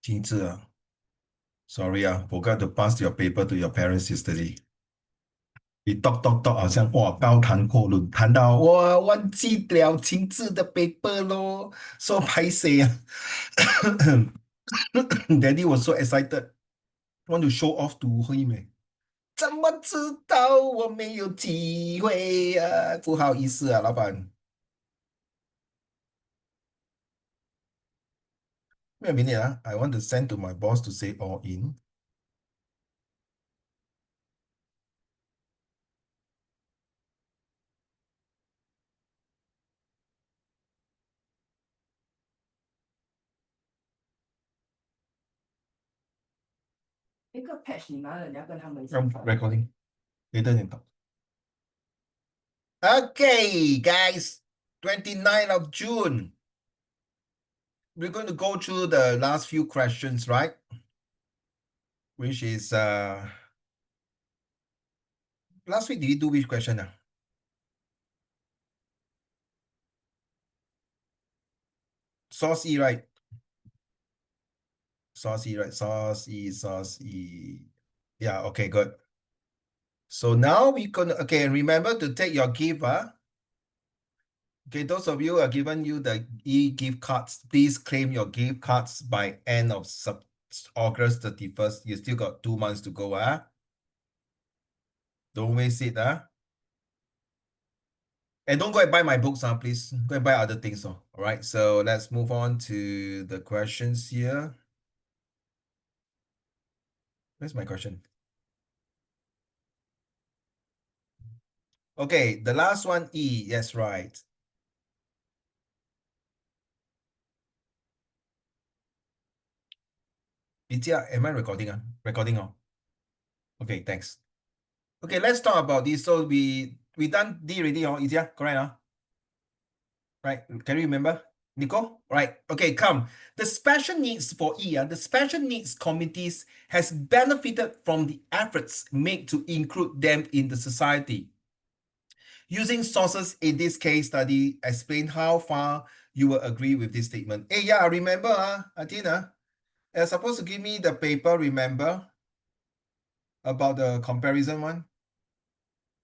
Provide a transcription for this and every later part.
机智啊，sorry 啊，forgot to pass your paper to your parents yesterday。你 dot 好像哇高谈阔论，谈到哇忘记了亲自的 paper 咯，说拍谁啊？Daddy was so excited, want to show off to him 诶。怎么知道我没有机会啊？不好意思啊，老板，没有明年啊。I want to send to my boss to say all in。一个 patch 你拿了，你要跟他们recording，给等点到。Okay, guys, 29th of June. We're going to go through the last few questions, right? Which is last week did we do which question? Source E, right? Source E, right? Source E. Yeah, okay, good. So now we can okay, remember to take your gift. Okay, those of you who are given you the e-gift cards, please claim your gift cards by end of August 31st. You still got 2 months to go. Don't waste it. And don't go and buy my books, please. Go and buy other things. All right, so let's move on to the questions here. Where's my question? Okay, the last one, E. Yes, right. Itia, am I recording? Recording. Okay, thanks. Okay, let's talk about this. So we done D already, Itia, correct? Right, can you remember? Nico? Right, okay, come. The special needs for E, the special needs communities has benefited from the efforts made to include them in the society. Using sources in this case study, explain how far you will agree with this statement. Hey, yeah, remember, Athena, you're supposed to give me the paper, remember, about the comparison one?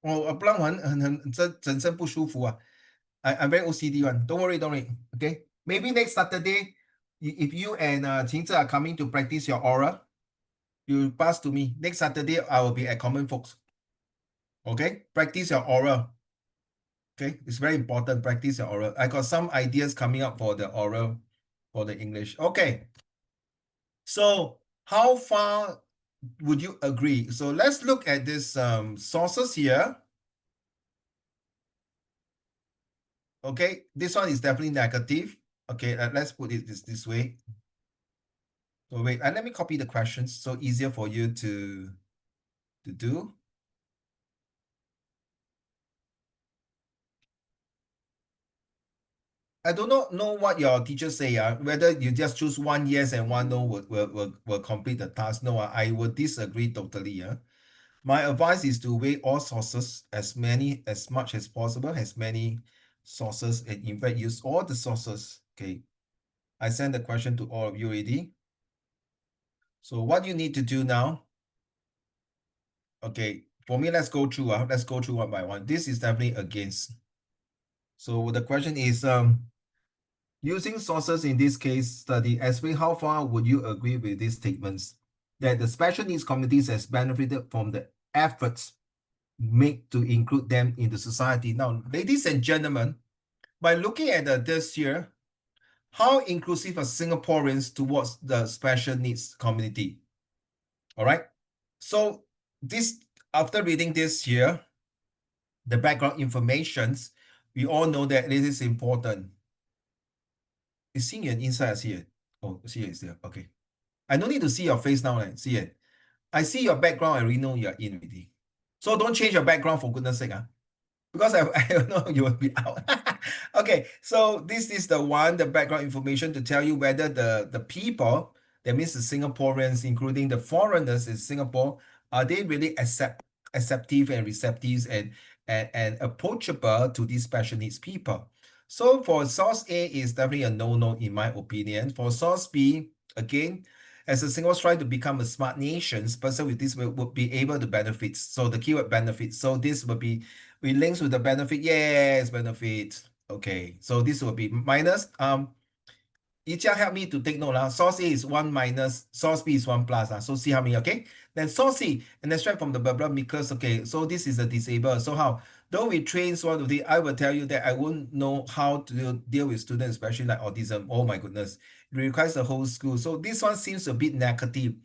Oh, 不然很整身不舒服啊。I'm very OCD one. Don't worry, don't worry. Okay. Maybe next Saturday, if you and Qingzi are coming to practice your oral, you pass to me. Next Saturday, I will be at Common Folks. Okay. Practice your oral. Okay. It's very important. Practice your oral. I got some ideas coming up for the oral for the English. Okay. So how far would you agree? So let's look at this sources here. Okay. This one is definitely negative. Okay. Let's put it this way. So wait, and let me copy the questions so easier for you to do. I do not know what your teachers say, whether you just choose one yes and one no will complete the task. No, I would disagree totally. My advice is to weigh all sources as much as possible, as many sources, and in fact use all the sources. Okay. I sent the question to all of you already. So what you need to do now, okay, for me, let's go through one by one. This is definitely against. So the question is, using sources in this case study, explain how far would you agree with these statements that the special needs communities has benefited from the efforts made to include them in the society. Now, ladies and gentlemen, by looking at this here, how inclusive are Singaporeans towards the special needs community? All right. So this, after reading this here, the background informations, we all know that this is important. Is seeing an inside, I see it. Oh, see it is there. Okay. I don't need to see your face now. See it. I see your background. I already know you're in already. So don't change your background for goodness sake. Because I know you will be out. Okay, so this is the one, the background information to tell you whether the people, that means the Singaporeans, including the foreigners in Singapore, are they really acceptive and receptive and approachable to these special needs people? So for source A is definitely a no-no in my opinion. For source B, again, as a Singapore trying to become a smart nation, person with this would be able to benefit. So the keyword benefit. So this will be, we links with the benefit. Yes, benefit. Okay, so this will be minus. Yiqia help me to take note. Source A is 1 minus, source B is 1 plus. So see how many, okay? Then source C, and extract from the blah blah because, okay, so this is a disabled. So how? Though we train one of the, I will tell you that I won't know how to deal with students, especially like autism. Oh my goodness. It requires the whole school. So this one seems a bit negative,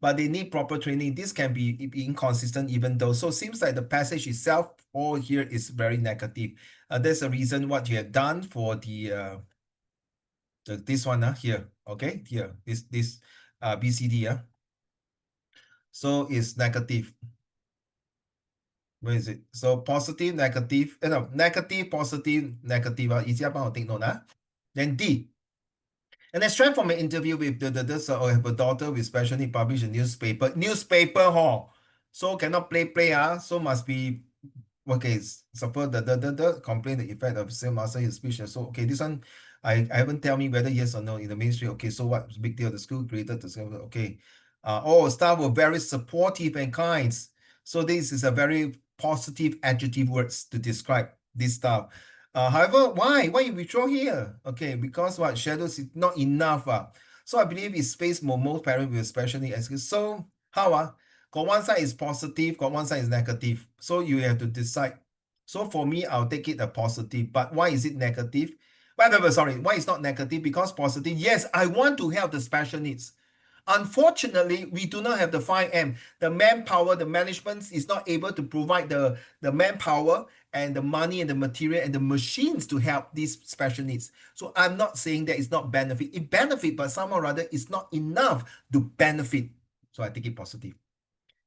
but they need proper training. This can be inconsistent even though. So it seems like the passage itself all here is very negative. There's a reason what you have done for the this one here, okay, here, this BCD, so it's negative. Where is it? So positive, negative, no, negative, positive, negative, 一下帮我 take note. Then D, and then straight from an interview with I have a daughter with special need, published a newspaper, so cannot play, so must be, okay, suffer the complain the effect of same master his speech. So okay, this one I haven't tell me whether yes or no in the ministry. Okay, so what big deal? The school created the school. Okay, staff were very supportive and kind. So this is a very positive adjective words to describe this staff. However, why you withdraw here? Okay, because what shadows is not enough. So I believe it's space for most parents with special needs. So how got one side is positive, got one side is negative. So you have to decide. So for me, I'll take it a positive. But why is it negative? Sorry, why is not negative? Because positive, yes, I want to help the special needs. Unfortunately, we do not have the 5M. The manpower, the management is not able to provide the manpower and the money and the material and the machines to help these special needs. So I'm not saying that it's not benefit. It benefit, but somehow or other, it's not enough to benefit. So I take it positive.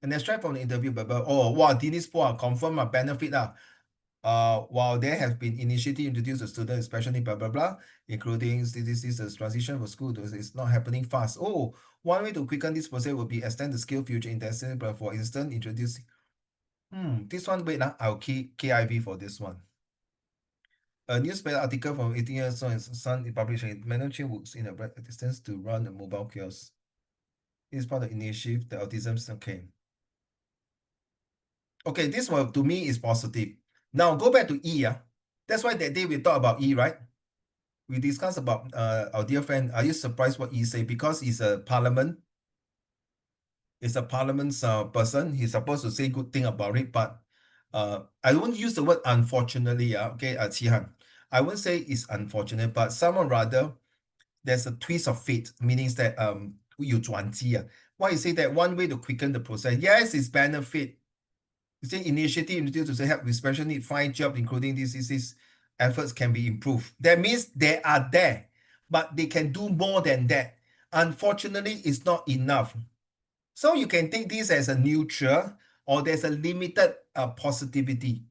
And then straight from the interview, wow, Dennis Poor confirm a benefit. While there have been initiative introduced to students, especially blah blah blah, including this is a transition for school, it's not happening fast. Oh, one way to quicken this process would be extend the skill future intensity, but for instance, introduce this one, wait, I'll key KIV for this one. A newspaper article from 18 years old son published managing works in a distance to run a mobile kiosk. It's part of the initiative, the autism, okay. Okay, this one to me is positive. Now go back to E. That's why that day we talked about E, right? We discussed about our dear friend. Are you surprised what E say? Because he's a parliament. He's a parliament's person. He's supposed to say good thing about it, but I won't use the word unfortunately. Okay, Qihan. I won't say it's unfortunate, but someone rather there's a twist of fate, meaning that you 转机. Why you say that one way to quicken the process? Yes, it's benefit. You say initiative introduced to help with special need find jobs, including these efforts can be improved. That means they are there, but they can do more than that. Unfortunately, it's not enough. So you can take this as a neutral, or there's a limited positivity.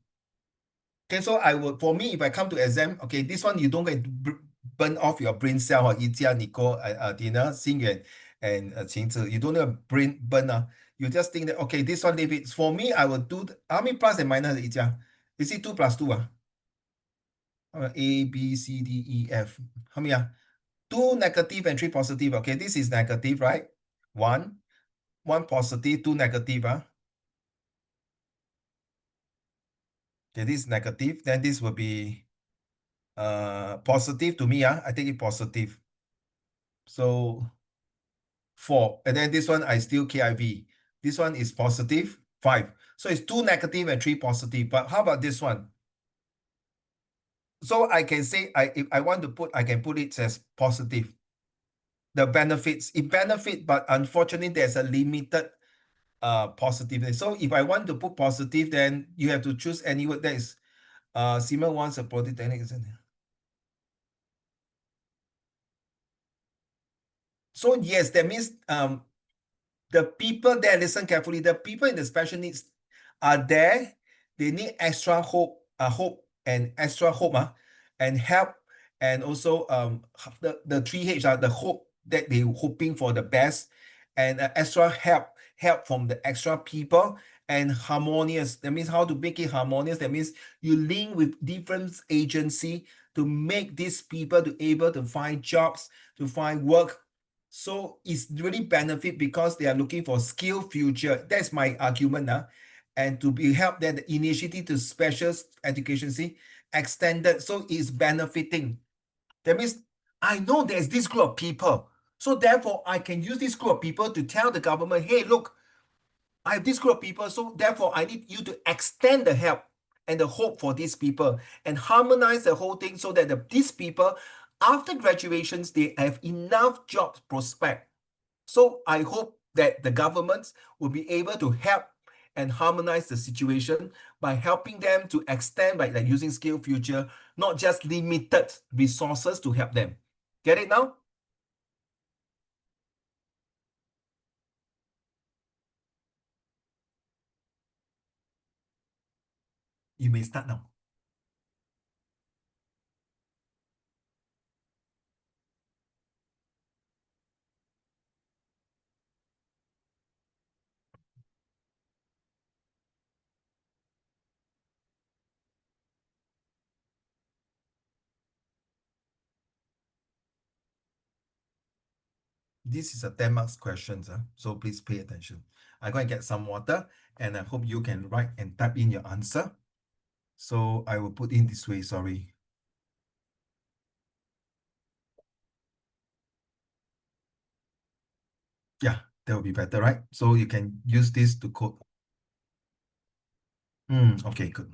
Okay, so I would, for me, if I come to exam, okay, this one you don't get to burn off your brain cell or Yiqia, Nicole, Dina, Xing and Qingzi. You don't have brain burn. You just think that, okay, this one, leave it. For me, I will do, how many plus and minus Yiqia? Is it 2 plus 2? A, B, C, D, E, F. How many? 2 negative and 3 positive. Okay, this is negative, right? 1 positive, 2 negative. Okay, this is negative. Then this will be positive to me. I take it positive. So 4. And then this one I still KIV. This one is positive 5. So it's 2 negative and 3 positive. But how about this one? So I can say if I want to put, I can put it as positive. The benefits, it benefit, but unfortunately there's a limited positive. So if I want to put positive, then you have to choose any word that is similar ones a polytechnic. So yes, that means the people there, listen carefully, the people in the special needs are there. They need extra hope and extra hope and help, and also the 3H the hope that they're hoping for the best, and extra help from the extra people, and harmonious. That means how to make it harmonious. That means you link with different agency to make these people to able to find jobs, to find work, So it's really benefit because they are looking for skill future. That's my argument now. And to be helped that the initiative to special education see extended. So it's benefiting. That means I know there's this group of people. So therefore I can use this group of people to tell the government, hey, look, I have this group of people, so therefore I need you to extend the help and the hope for these people and harmonize the whole thing so that these people, after graduations, they have enough job prospect. So I hope that the governments will be able to help and harmonize the situation by helping them to extend by like using skill future, not just limited resources to help them. Get it now? You may start now. This is a 10 marks questions, so please pay attention. I'm going to get some water and I hope you can write and type in your answer. So I will put in this way, sorry. Yeah, that will be better, right? So you can use this to code. Okay, good.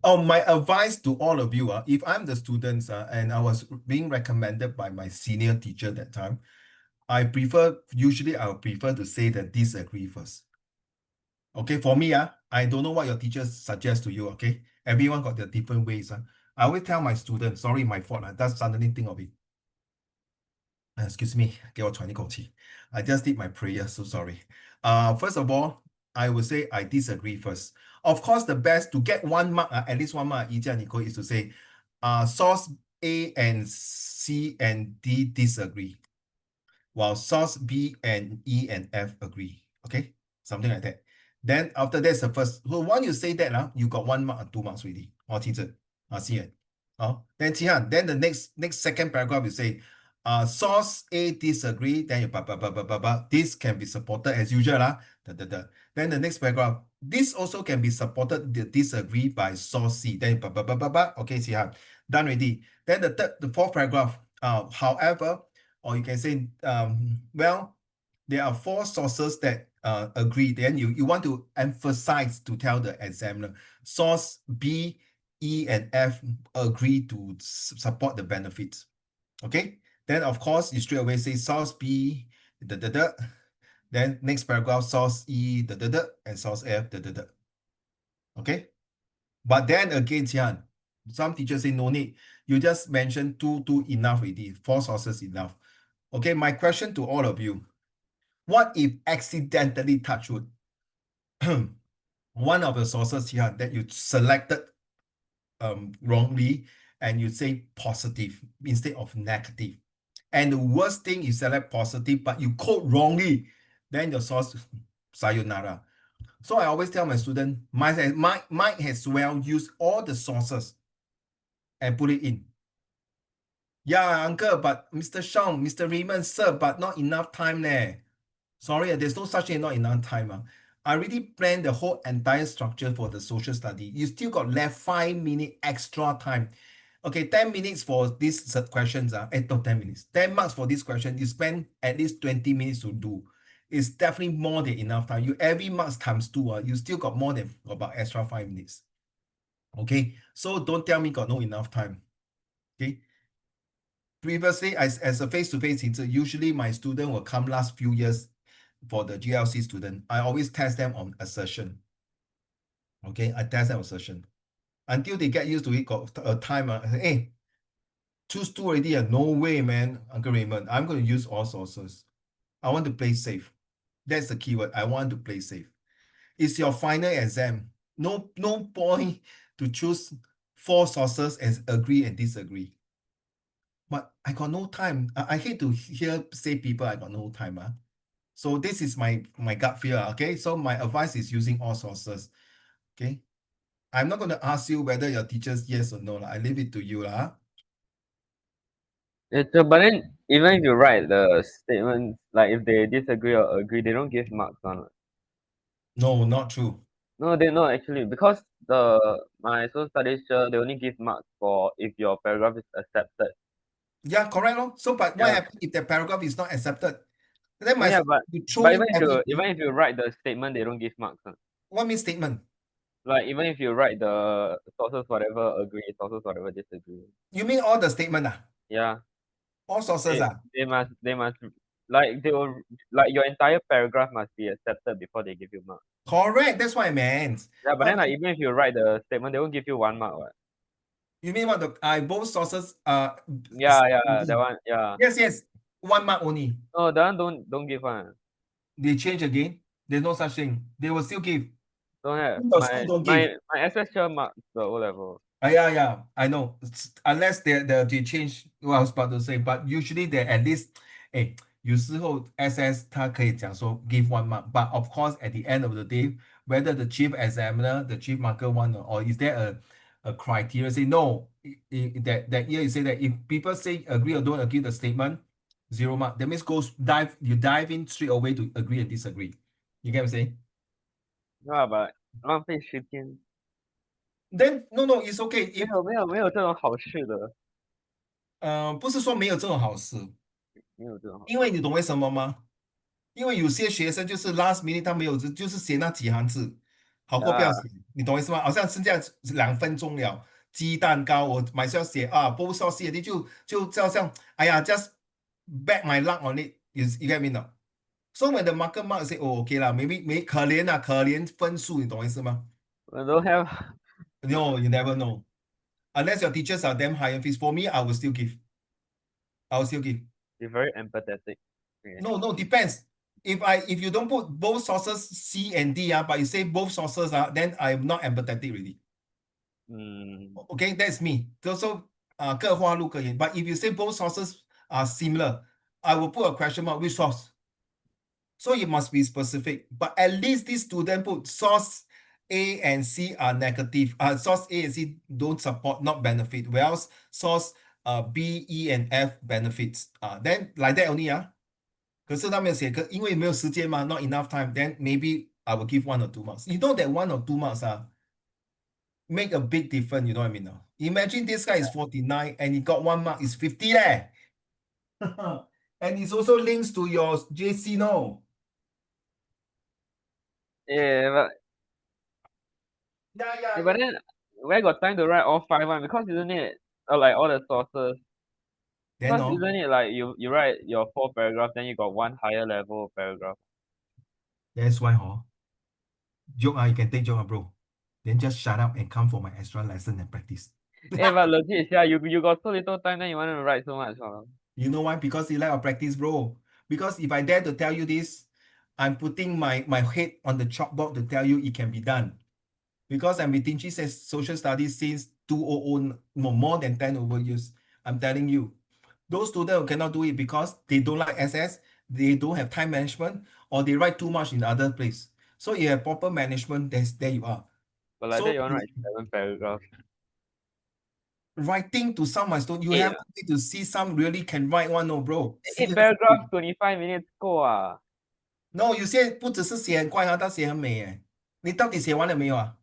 Oh, my advice to all of you, if I'm the students and I was being recommended by my senior teacher that time, usually I would prefer to say that disagree first. Okay, for me, I don't know what your teachers suggest to you, okay? Everyone got their different ways. I always tell my students, sorry, my fault, that's suddenly think of it. Excuse me, 给我喘一口气. I just did my prayer, so sorry. First of all, I would say I disagree first. Of course, the best to get 1 mark, at least 1 mark, is to say, source A and C and D disagree, while source B and E and F agree. Okay, something like that. Then after that's the first. So once you say that, you got 1 mark and 2 marks already. Teacher, see it. Then then the next second paragraph you say, source A disagree. Then you this can be supported as usual Then the next paragraph, this also can be supported disagree by source C. Then okay, done already. Then the fourth paragraph, however, or you can say, well, there are 4 sources that agree. Then you want to emphasize to tell the examiner, source B, E, and F agree to support the benefits. Okay. Then of course you straight away say source B, Then next paragraph, source E, and source F, Okay. But then again, Tian, some teachers say no need. You just mention two enough already. 4 sources enough. Okay, my question to all of you. What if accidentally touch wood? One of the sources here that you selected wrongly and you say positive instead of negative. And the worst thing you select positive, but you code wrongly, then your source, sayonara. So I always tell my student, might as well use all the sources and put it in. Yeah, uncle, but Mr. Shang, Mr. Raymond, sir, but not enough time there. Sorry, there's no such thing, not enough time. I already planned the whole entire structure for the social study. You still got left 5 minutes extra time. Okay, 10 minutes for these questions. No, 10 minutes. 10 marks for this question. You spend at least 20 minutes to do. It's definitely more than enough time. You every marks times 2, you still got more than about extra 5 minutes. Okay, so don't tell me got no enough time. Okay. Previously, as a face-to-face teacher, usually my student will come last few years for the GLC student. I always test them on assertion. Okay, I test them on assertion. Until they get used to it, got a time. Hey, choose 2 already. No way, man, Uncle Raymond. I'm going to use all sources. I want to play safe. That's the keyword. I want to play safe. It's your final exam. No point to choose 4 sources and agree and disagree. But I got no time. I hate to hear say people I got no time. So this is my gut feel. Okay, so my advice is using all sources. Okay, I'm not going to ask you whether your teachers yes or no. I leave it to you. So, but then even if you write the statements, like if they disagree or agree, they don't give marks on it. No, not true. No, they not actually, because my social studies they only give marks for if your paragraph is accepted. Yeah, correct. So, but what Yeah. happens if the paragraph is not accepted? Then Oh my yeah, you throw but in even everything. if you write the statement, they don't give marks. What means statement? Like even if you write the sources whatever agree, sources whatever disagree. You mean all the statement? Yeah. All sources? They must like they will like your entire paragraph must be accepted before they give you marks. Correct. That's what I meant. Yeah, but then But like even if you write the statement, they won't give you 1 mark. What? you mean what both sources Yeah, that one. Yeah. yes, 1 mark only. No, that one don't give one. They change again. There's no such thing. They will still give. Don't have. The school don't give. My SS sure marks the O level. Yeah, I know. Unless they change what I was about to say, but usually they at least, 有时候 SS 他可以讲说 give 1 mark, but of course at the end of the day, whether the chief examiner, the chief marker want or is there a criteria say no, that year you say that if people say agree or don't agree the statement, 0 mark. That means you dive in straight away to agree and disagree. You get what I'm saying? Yeah, but 浪费时间。Then no, it's okay. 没有这种好事的，不是说没有这种好事，没有这种好。因为你懂为什么吗？因为有些学生就是 last minute 他没有，就是写那几行字，好过不要啊，写，你懂我意思吗？好像剩下2分钟了，鸡蛋糕我买是要写啊，both sauce CND 就好像，哎呀，just bet my luck on it. You get me now? So when the marker mark say, oh okay 啦，maybe 可怜啊，可怜分数，你懂我意思吗 I don't have.？No, you never know. Unless your teachers are damn high in fees. For me, I will still give. I will still give. Be very empathetic. Okay. No, depends. If you don't put both sources C and D, but you say both sources, then I'm not empathetic really. Okay, that's me. So, 各花入各眼. But if you say both sources are similar, I will put a question mark which source. So it must be specific. But at least this student put source A and C are negative. Source A and C don't support, not benefit. Whereas source B, E, and F benefits. Then like that only. 可是他没有写，因为没有时间嘛 not enough time. Then maybe I will give 1 or 2 marks. You know that 1 or 2 marks make a big difference. You know what I mean? Now? Imagine this guy is 49 and he got 1 mark is 50 leh. And it's also links to your JC, no? Yeah, but Yeah. but then where got time to write all 5 one? Because isn't it like all the sources? Then Because no, isn't it like you write your 4 paragraphs, then you got one higher level paragraph. that's why, joke, you can take joke, bro. Then just shut up and come for my extra lesson and practice. But legit, yeah, you got so little time, then you want to write so much. You know why? Because you like our practice, bro. Because if I dare to tell you this, I'm putting my head on the chalkboard to tell you it can be done. Because I'm with Tinchi says social studies since 2000, no, more than 10 over years. I'm telling you, those students who cannot do it because they don't like SS, they don't have time management, or they write too much in other place. So you have proper management, there you are. But like that, So you want to write 7 paragraphs. writing to some milestone, you have to see some really can write one, no, bro. 8 Seriously. paragraphs, 25 minutes 够啊。No, 有些不只是写很快，他写很美，你到底写完了没有啊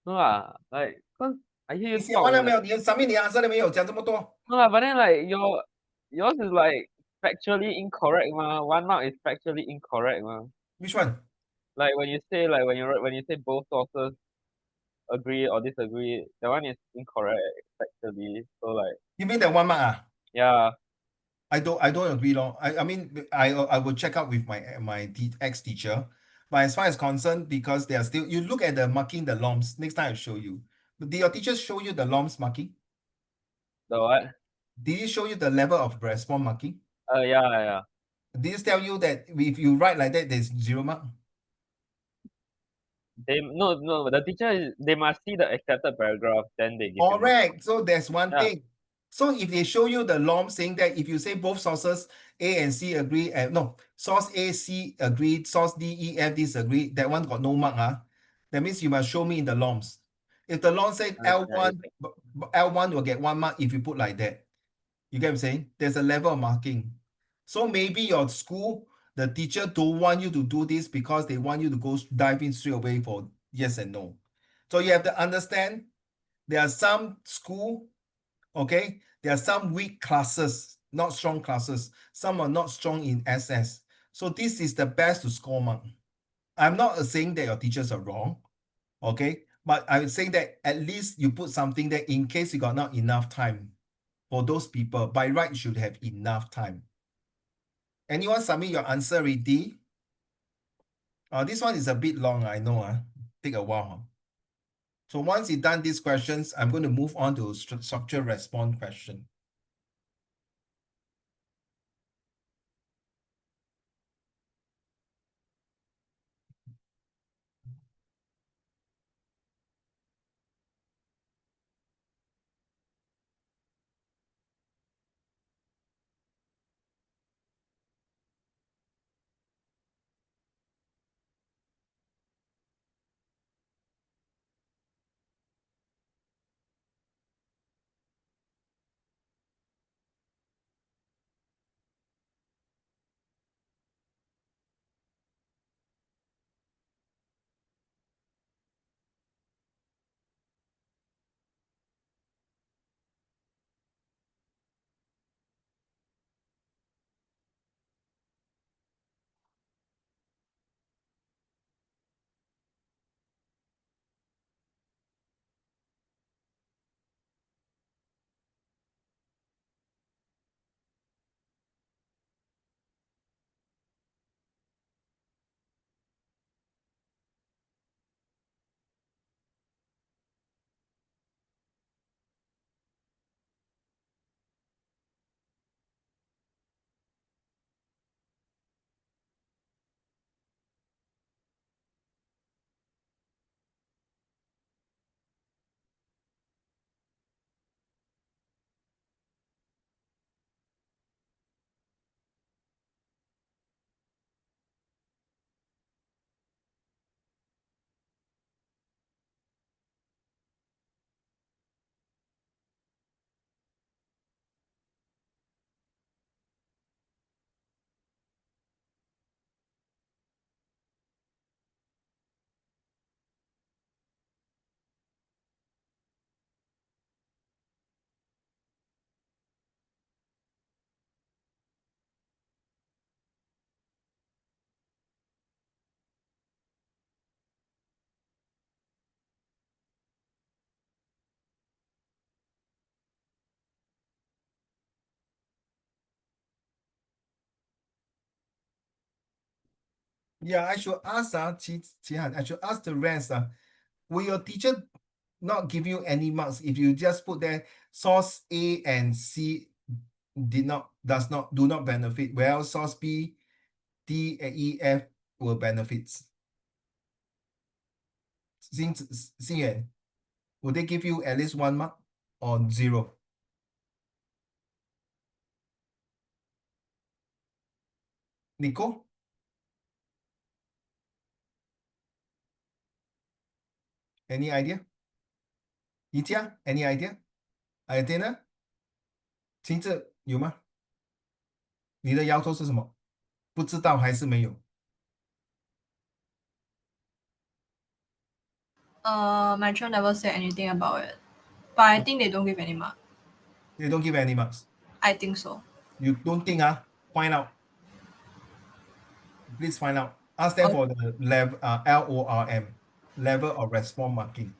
？No lah, like, cause I hear you 你写 talk 完了 like, 没有？你 submit 你 answer 了没有？讲这么多 no lah, but then like yours is like factually incorrect mah. 1 mark is factually incorrect mah. ？Which one? Like when you say when you say both sources agree or disagree, that one is incorrect factually. So like, You mean that 1 mark? yeah, I don't agree, lor. I mean I will check out with my ex teacher, but as far as concerned, because they are still, you look at the marking the LOMS. Next time I'll show you. Did your teacher show you the LOMS marking? the what? Did he show you the level of response marking? Yeah. Did he tell you that if you write like that, there's 0 mark? No, the teacher they must see the accepted paragraph, then they give you mark. Correct. So that's one Yeah. thing. So if they show you the LOM saying that if you say both sources A and C agree, and no, source A, C agree, source D, E, F disagree, that one got no mark. That means you must show me in the LOMs. If the LOM said L1, L1 will get 1 mark if you put like that. You get what I'm saying? There's a level of marking. So maybe your school, the teacher don't want you to do this because they want you to go dive in straight away for yes and no. So you have to understand there are some school, okay, there are some weak classes, not strong classes. Some are not strong in SS. So this is the best to score mark. I'm not saying that your teachers are wrong, okay, but I would say that at least you put something that in case you got not enough time for those people, by right you should have enough time. Anyone submit your answer already? This one is a bit long, I know. Take a while. So once you've done these questions, I'm going to move on to structure response question. Yeah, I should ask Qi Han, I should ask the rest. Will your teacher not give you any marks if you just put there source A and C do not benefit, well source B, D, and E, F will benefits? Xin would they give you at least 1 mark or 0? Nico? Any idea? Yitia? Any idea? Idea? 亲自有吗？你的摇头是什么？不知道还是没有？ My teacher never said anything about it, but I think they don't give any mark. They don't give any marks. I think so. You don't think, find out. Please find out. Ask them for the level, LORM, level of response marking.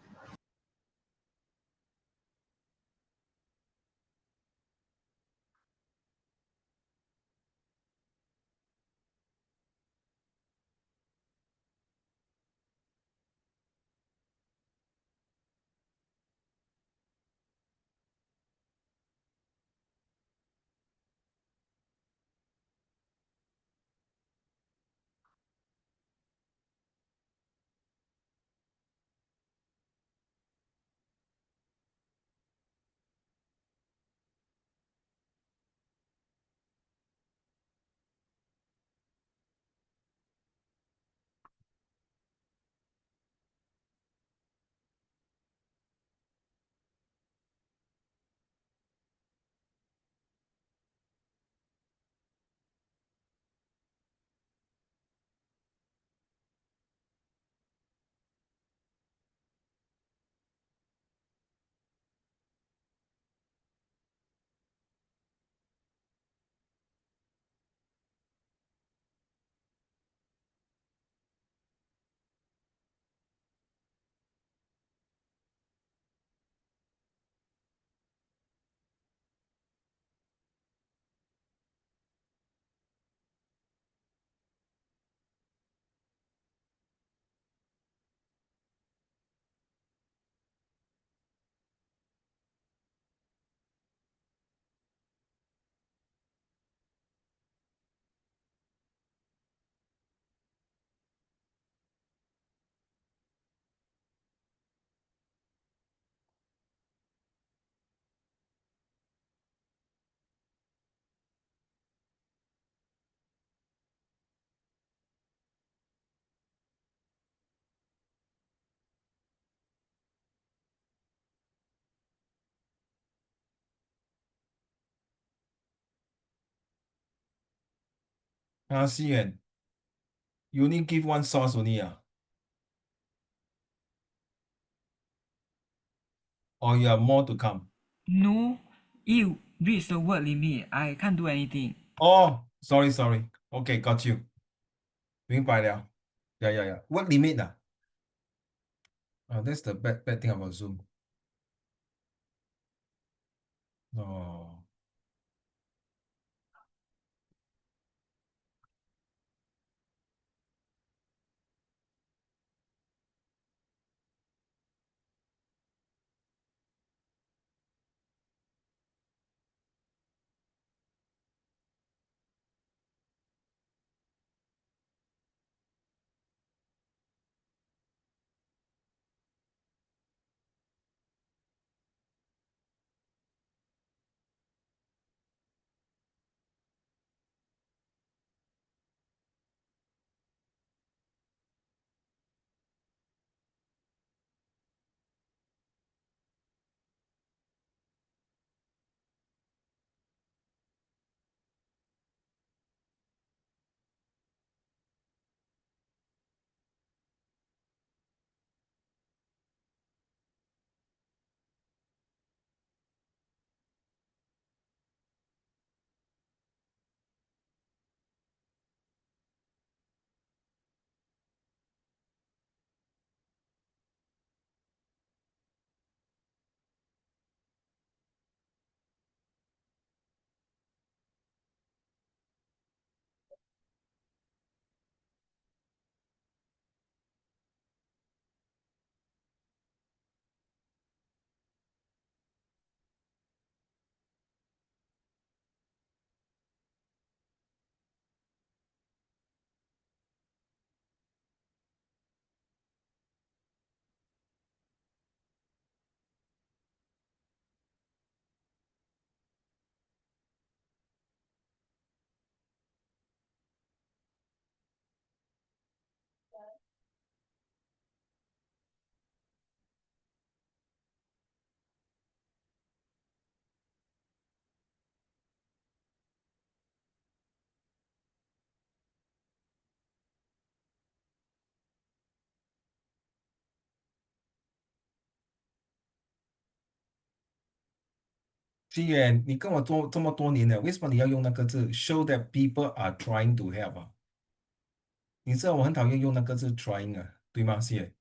Xian, you only give one source only, or you have more to come? No, you reach the word limit. I can't do anything. Oh, sorry. Okay, got you. 明白了。Yeah. What limit? That's the bad thing about Zoom. Oh. 心远，你跟我做这么多年了，为什么你要用那个字 show that people are trying to help 啊？你知道我很讨厌用那个字 trying 啊，对吗，心远？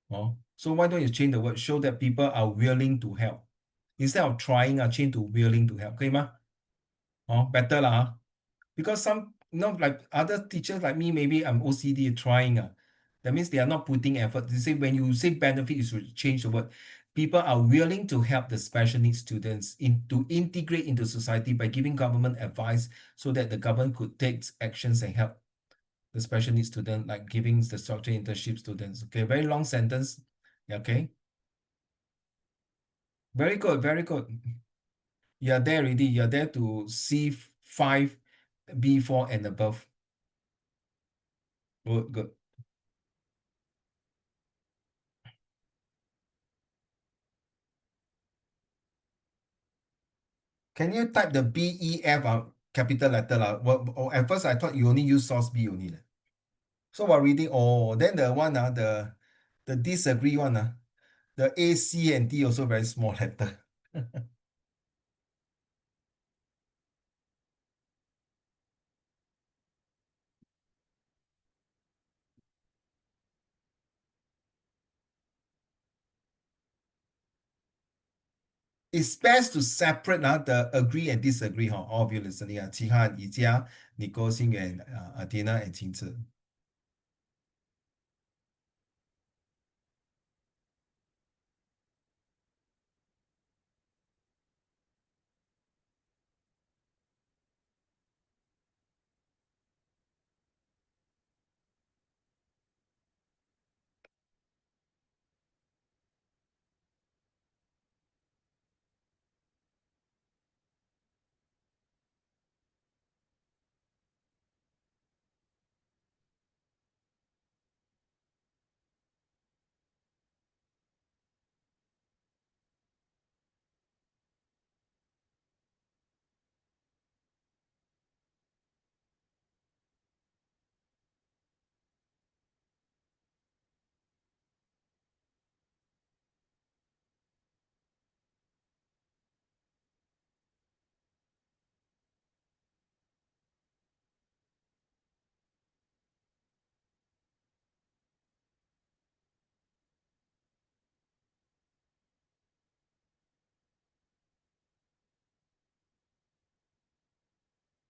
哦，so why don't you change the word show that people are willing to help instead of trying 啊，change to willing to help，可以吗？哦，better 啦啊，because some like other teachers like me maybe I'm OCD trying 啊，that means they are not putting effort. They say when you say benefit, you should change the word. People are willing to help the special needs students to integrate into society by giving government advice so that the government could take actions and help the special needs student, like giving the structured internship students. Okay, very long sentence. Okay, very good, very good. You are there already. You are there to C5, B4 and above. Good, good. Can you type the BEF capital letter lah? At first I thought you only use source B only. So while reading, then the one the disagree one the A, C, and D also very small letter. It's best to separate the agree and disagree all of you listening Qihan, Yijia, Nicole, Xing, and Athena and Qingzi.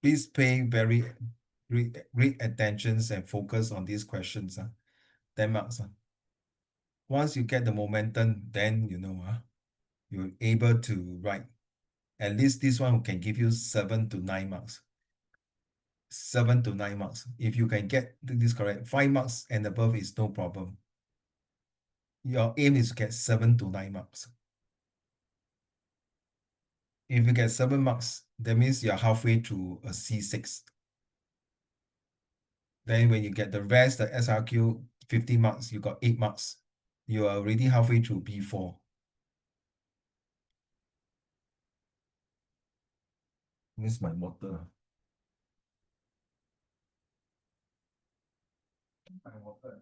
Please pay very great attentions and focus on these questions. 10 marks. Once you get the momentum, then you're able to write. At least this one can give you 7 to 9 marks. 7 to 9 marks. If you can get this correct, 5 marks and above is no problem. Your aim is to get 7 to 9 marks. If you get 7 marks, that means you're halfway to a C6. Then when you get the rest, the SRQ 50 marks, you got 8 marks. You are already halfway through B4. Miss my water. My water.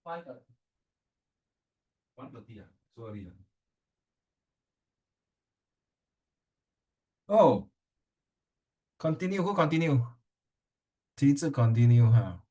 1:30 ah, so early ah. Oh, continue, who continue? 提字 continue 哈。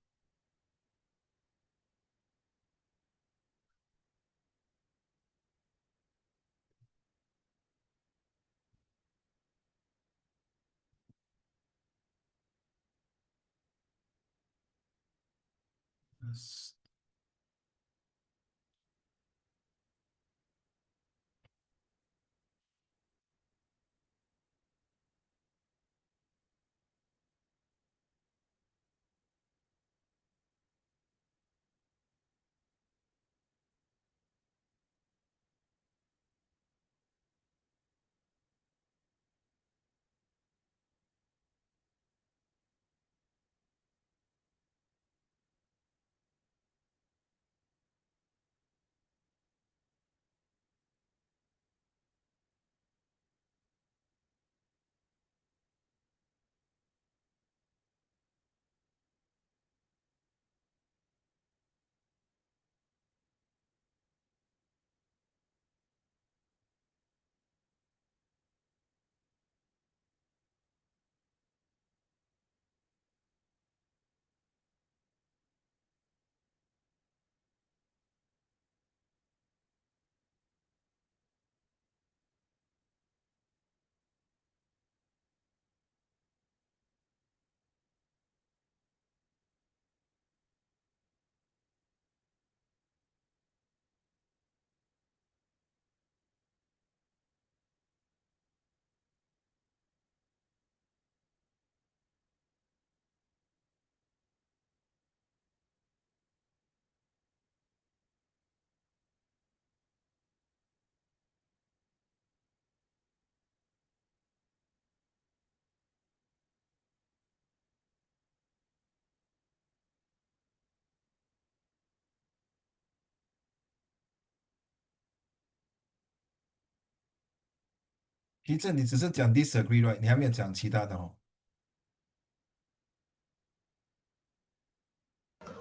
提字你只是讲 disagree right， 你还没有讲其他的哦。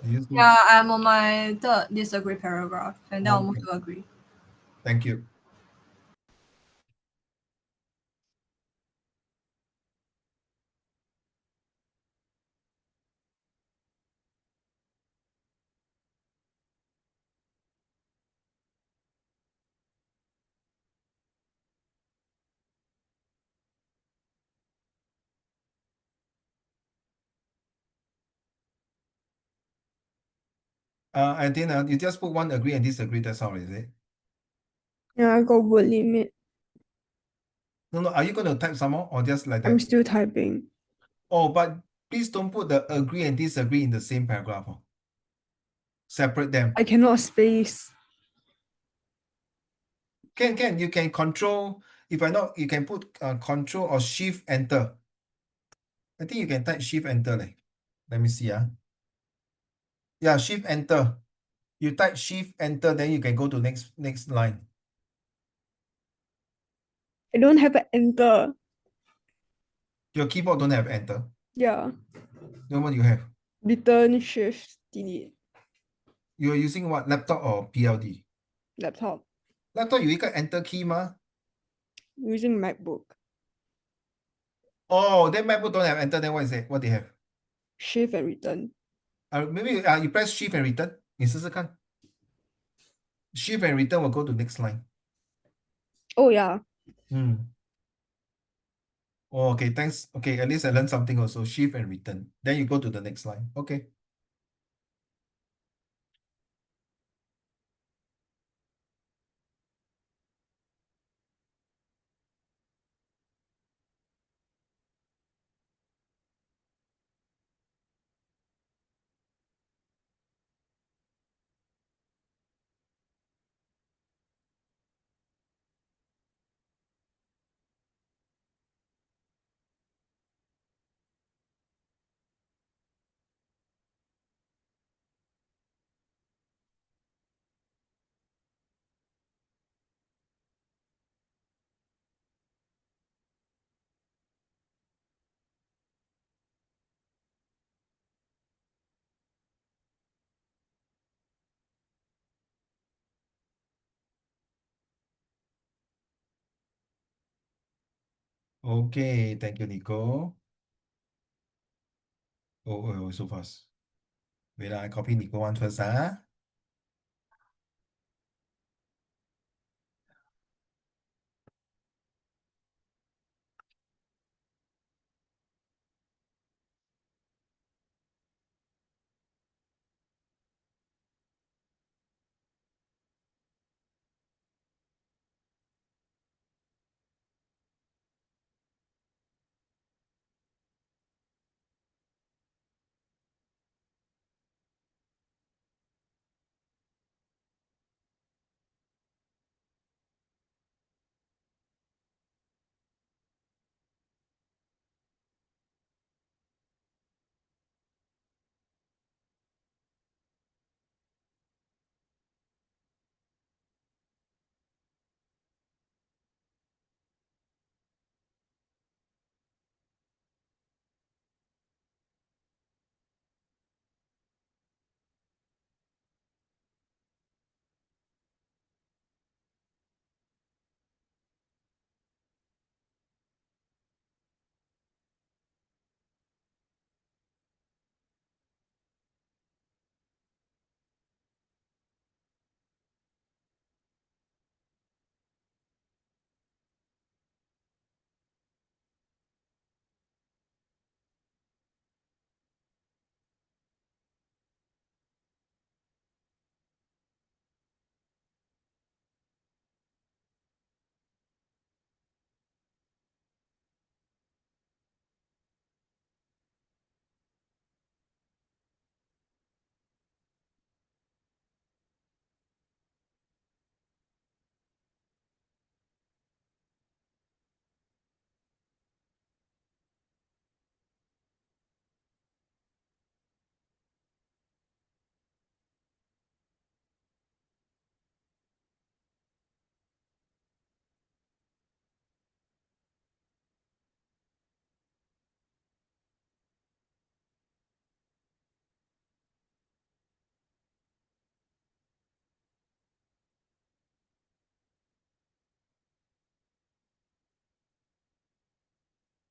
你是说 Yeah, I'm on my third disagree paragraph, and then I'll move Okay. to agree. Thank you. I think you just put one agree and disagree, that's all, is it? Yeah, I got word limit. No, are you going to type some more or just like I'm that? still typing. Oh, but please don't put the agree and disagree in the same paragraph. Oh. Separate them. I cannot space. Can, you can control, if I know, you can put control or shift enter. I think you can type shift enter. Let me see. Yeah, shift enter. You type shift enter, then you can go to next line. I don't have an enter. Your keyboard don't have enter. Yeah. Then what do you have? Return, shift, delete. You're using what? Laptop or PLD? Laptop. Laptop 有一个 enter key 吗？ Using MacBook. Oh, then MacBook don't have enter, then what is it? What they have? Shift and return. Maybe you press shift and return. 你试试看。Shift and return will go to next line. Oh yeah. Oh, okay, thanks. Okay, at least I learned something also. Shift and return. Then you go to the next line. Okay. Okay, thank you, Nico. Oh, so fast. Wait, I copy Nico one first, ah.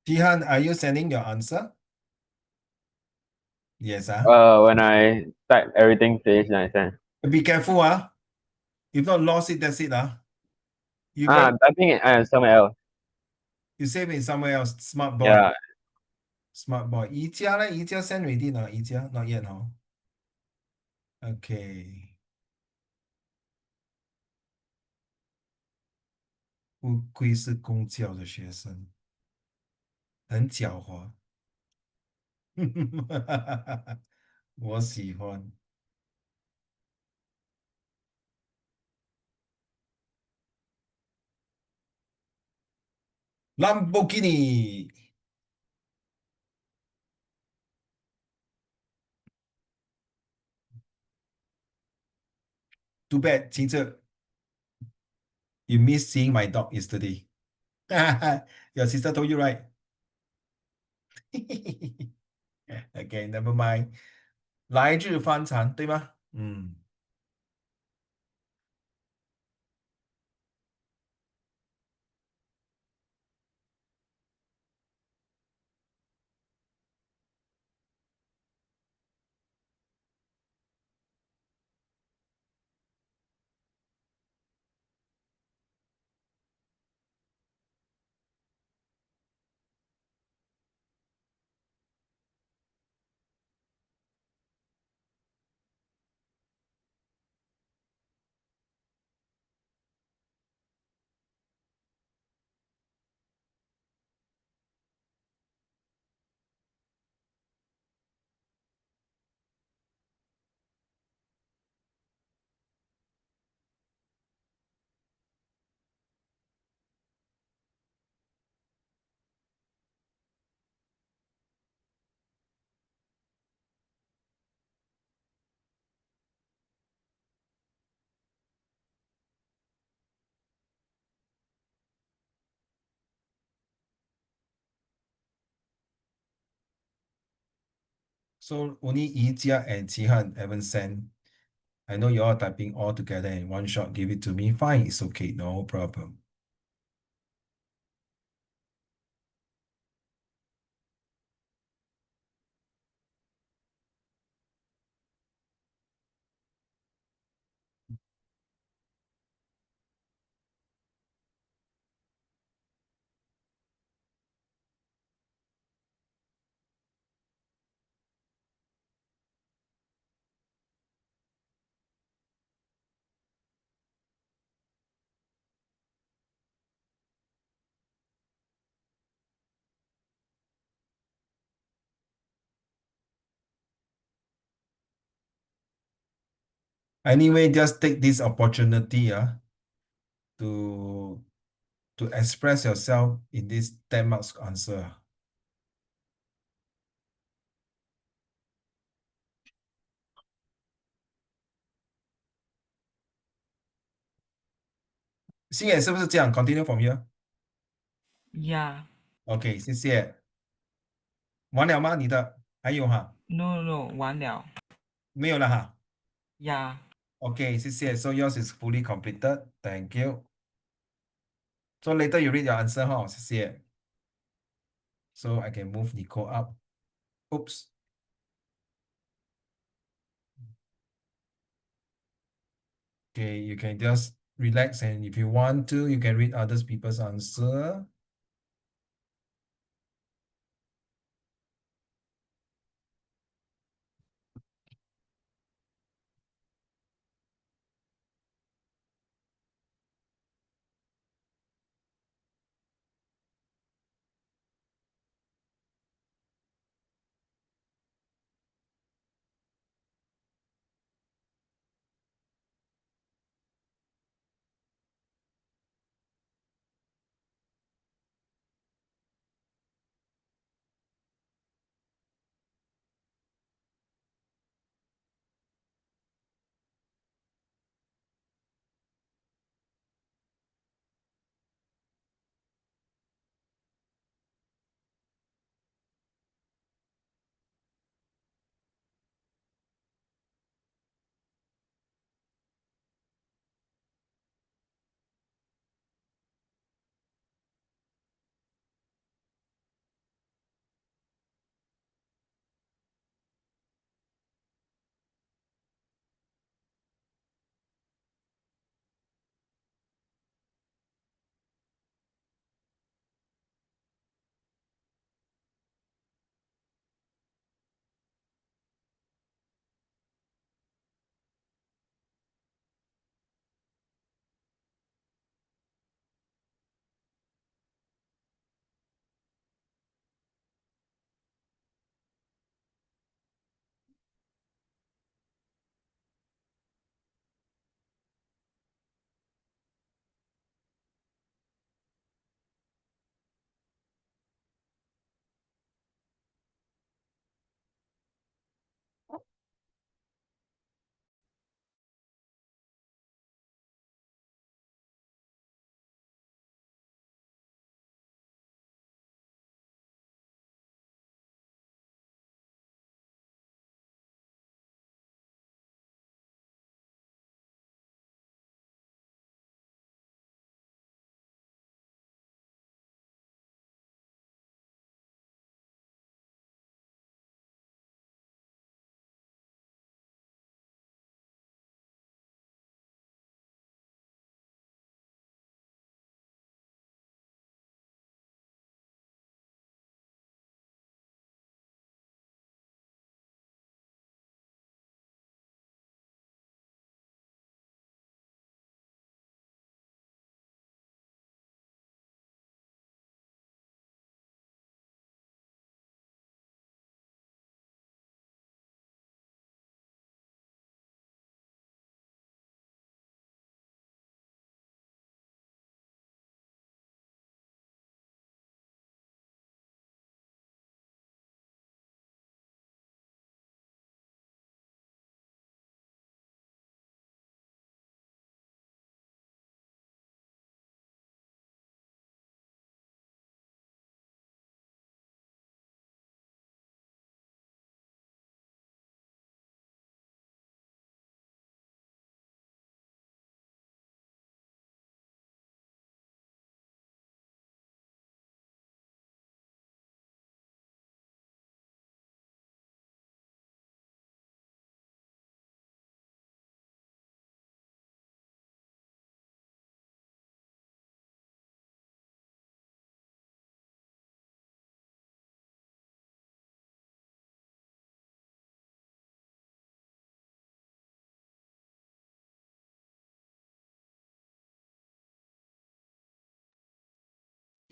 Jihan, are you sending your answer? Yes, When I type everything finish, then I send. Be careful, If not lost it, that's it, You I think I am somewhere else. you save it somewhere else. Smart boy. Yeah. Smart boy. Yijia leh, Yijia send already, no? Yijia, not yet, huh? Okay. 不愧是公教的学生，很狡猾。我喜欢。Lamborghini. Too bad, 青色, you missed seeing my dog yesterday. Your sister told you, right? Okay, never mind. 来日方长，对吗？So only Yijia and Jihan haven't sent. I know you all typing all together in one shot. Give it to me. Fine, it's okay, no problem. Anyway, just take this opportunity to express yourself in this 10 marks answer. Xie是不是这样 ？Continue from here. Yeah. OK，谢谢。完了吗？你的还有哈？ No, no, 完了。没有了哈 Yeah.？OK，谢谢。So yours is fully completed. Thank you. So later you read your answer 哈，谢谢。So I can move Nico up. Oops. Okay, you can just relax, and if you want to, you can read others people's answer.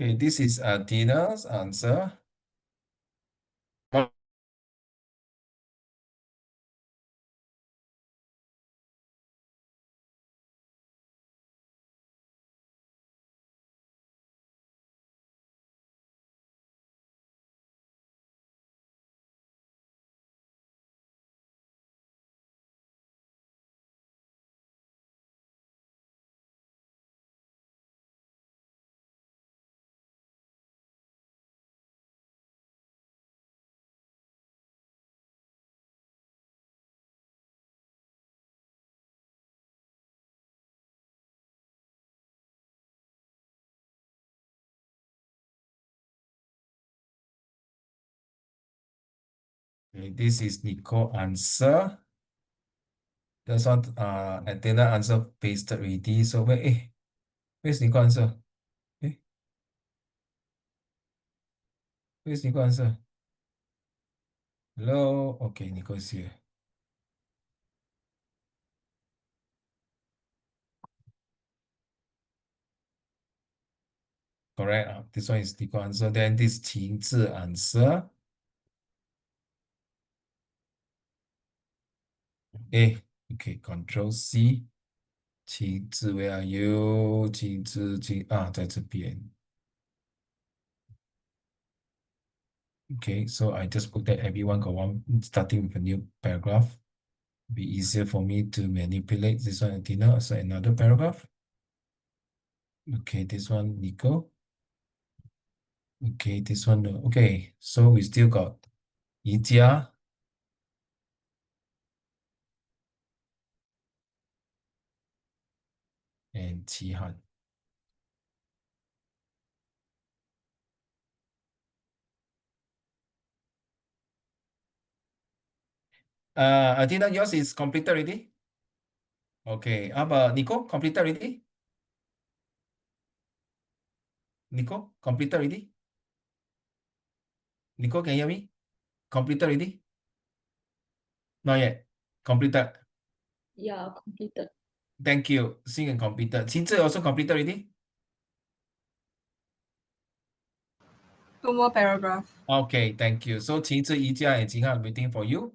Okay, this is Tina's answer. Uh, Okay, this is Nicole answer. That's one antenna answer pasted already. So where's Nicole answer? Where's Nicole answer? Hello? Okay, Nicole is here. Correct. This one is Nicole answer. Then this Qingzi answer. Okay, Control C. 旗帜 where are you? 旗帜在这边。Okay, so I just put that everyone got one starting with a new paragraph. Be easier for me to manipulate this one antenna. So another paragraph. Okay, this one Nico. Okay, this one. Okay, so we still got Yijia. And Qihan. Adina, yours is completed already? Okay, how about Nico? Completed already? Nico, completed already? Nico, can you hear me? Completed already? Not yet. Completed. Yeah, completed. Thank you. Sing and completed. Qingzi also completed already? 2 more paragraph. Okay, thank you. So Qingzi, Yijia, and Jinghan waiting for you.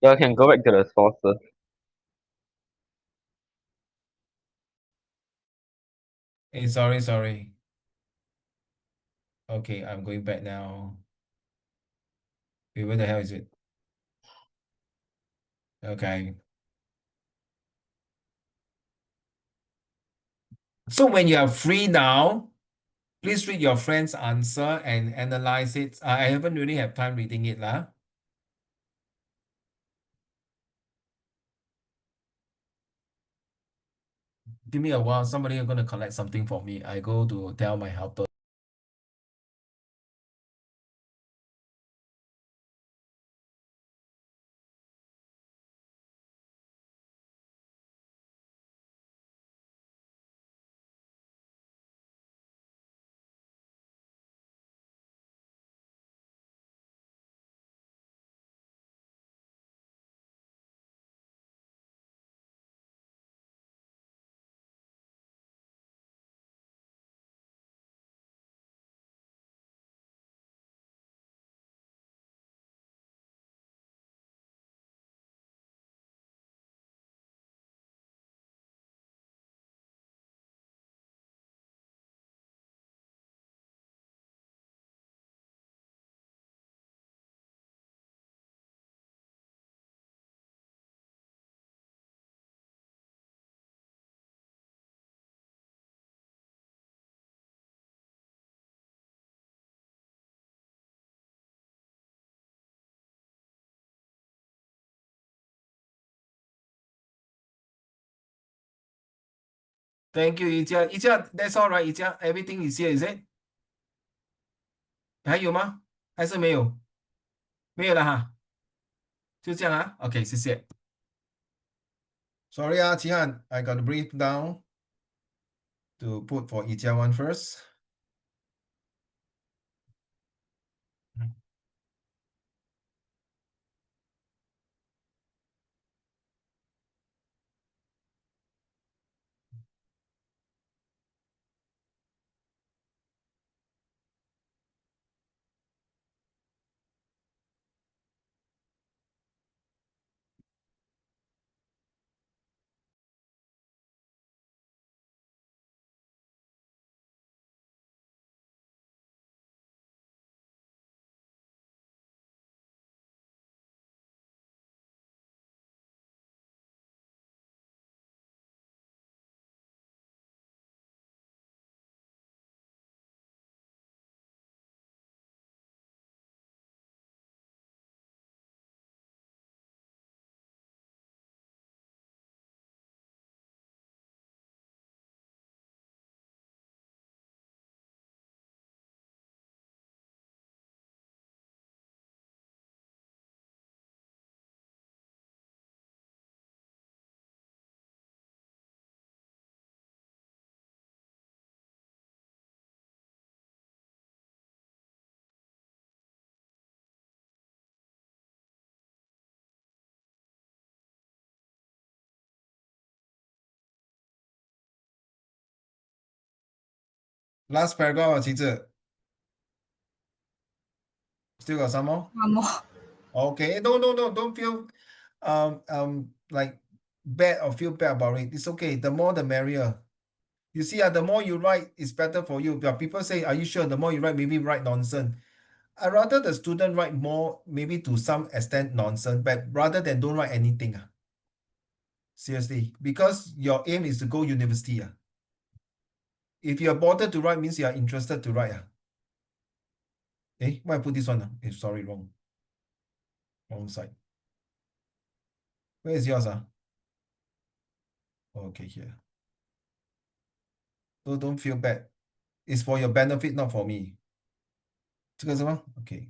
Yeah, I can go back to the sources. Hey, sorry. Okay, I'm going back now. Wait, where the hell is it? Okay. So when you are free now, please read your friend's answer and analyze it. I haven't really have time reading it lah. Give me a while. Somebody is going to collect something for me. I go to tell my helper. Thank you, Yijia. Yijia, that's all right, Yijia. Everything is here, is it? 还有吗？还是没有？没有了哈。就这样啊。OK，谢谢。Sorry 啊，齐汉 I got to breathe down to put for Yijia one first. Last paragraph, 旗子. Still got some more? One more. Okay, no, don't feel like bad or feel bad about it. It's okay. The more the merrier. You see, the more you write, it's better for you. But people say, are you sure? The more you write, maybe write nonsense. I rather the student write more, maybe to some extent nonsense, but rather than don't write anything. Seriously, because your aim is to go university. If you are bothered to write, means you are interested to write. Why I put this one? Sorry, wrong side. Where is yours? Okay, here. So don't feel bad. It's for your benefit, not for me. 这个是吗? Okay.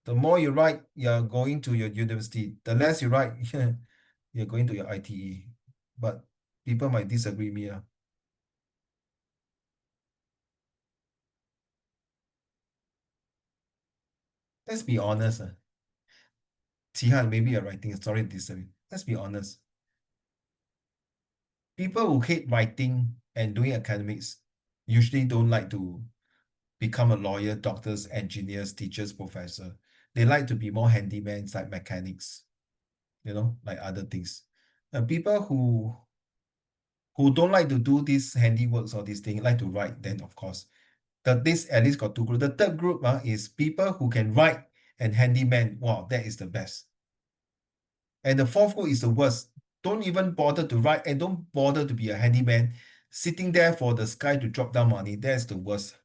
The more you write, you're going to your university. The less you write, you're going to your ITE. But people might disagree with me. Let's be honest. Tihan, maybe you're writing. Sorry to disagree. Let's be honest. People who hate writing and doing academics usually don't like to become a lawyer, doctors, engineers, teachers, professor. They like to be more handymen, like mechanics, like other things. And people who don't like to do these handiworks or these things, like to write, then of course, this at least got two groups. The third group is people who can write and handyman. Wow, that is the best. And the fourth group is the worst. Don't even bother to write and don't bother to be a handyman. Sitting there for the sky to drop down money, that's the worst.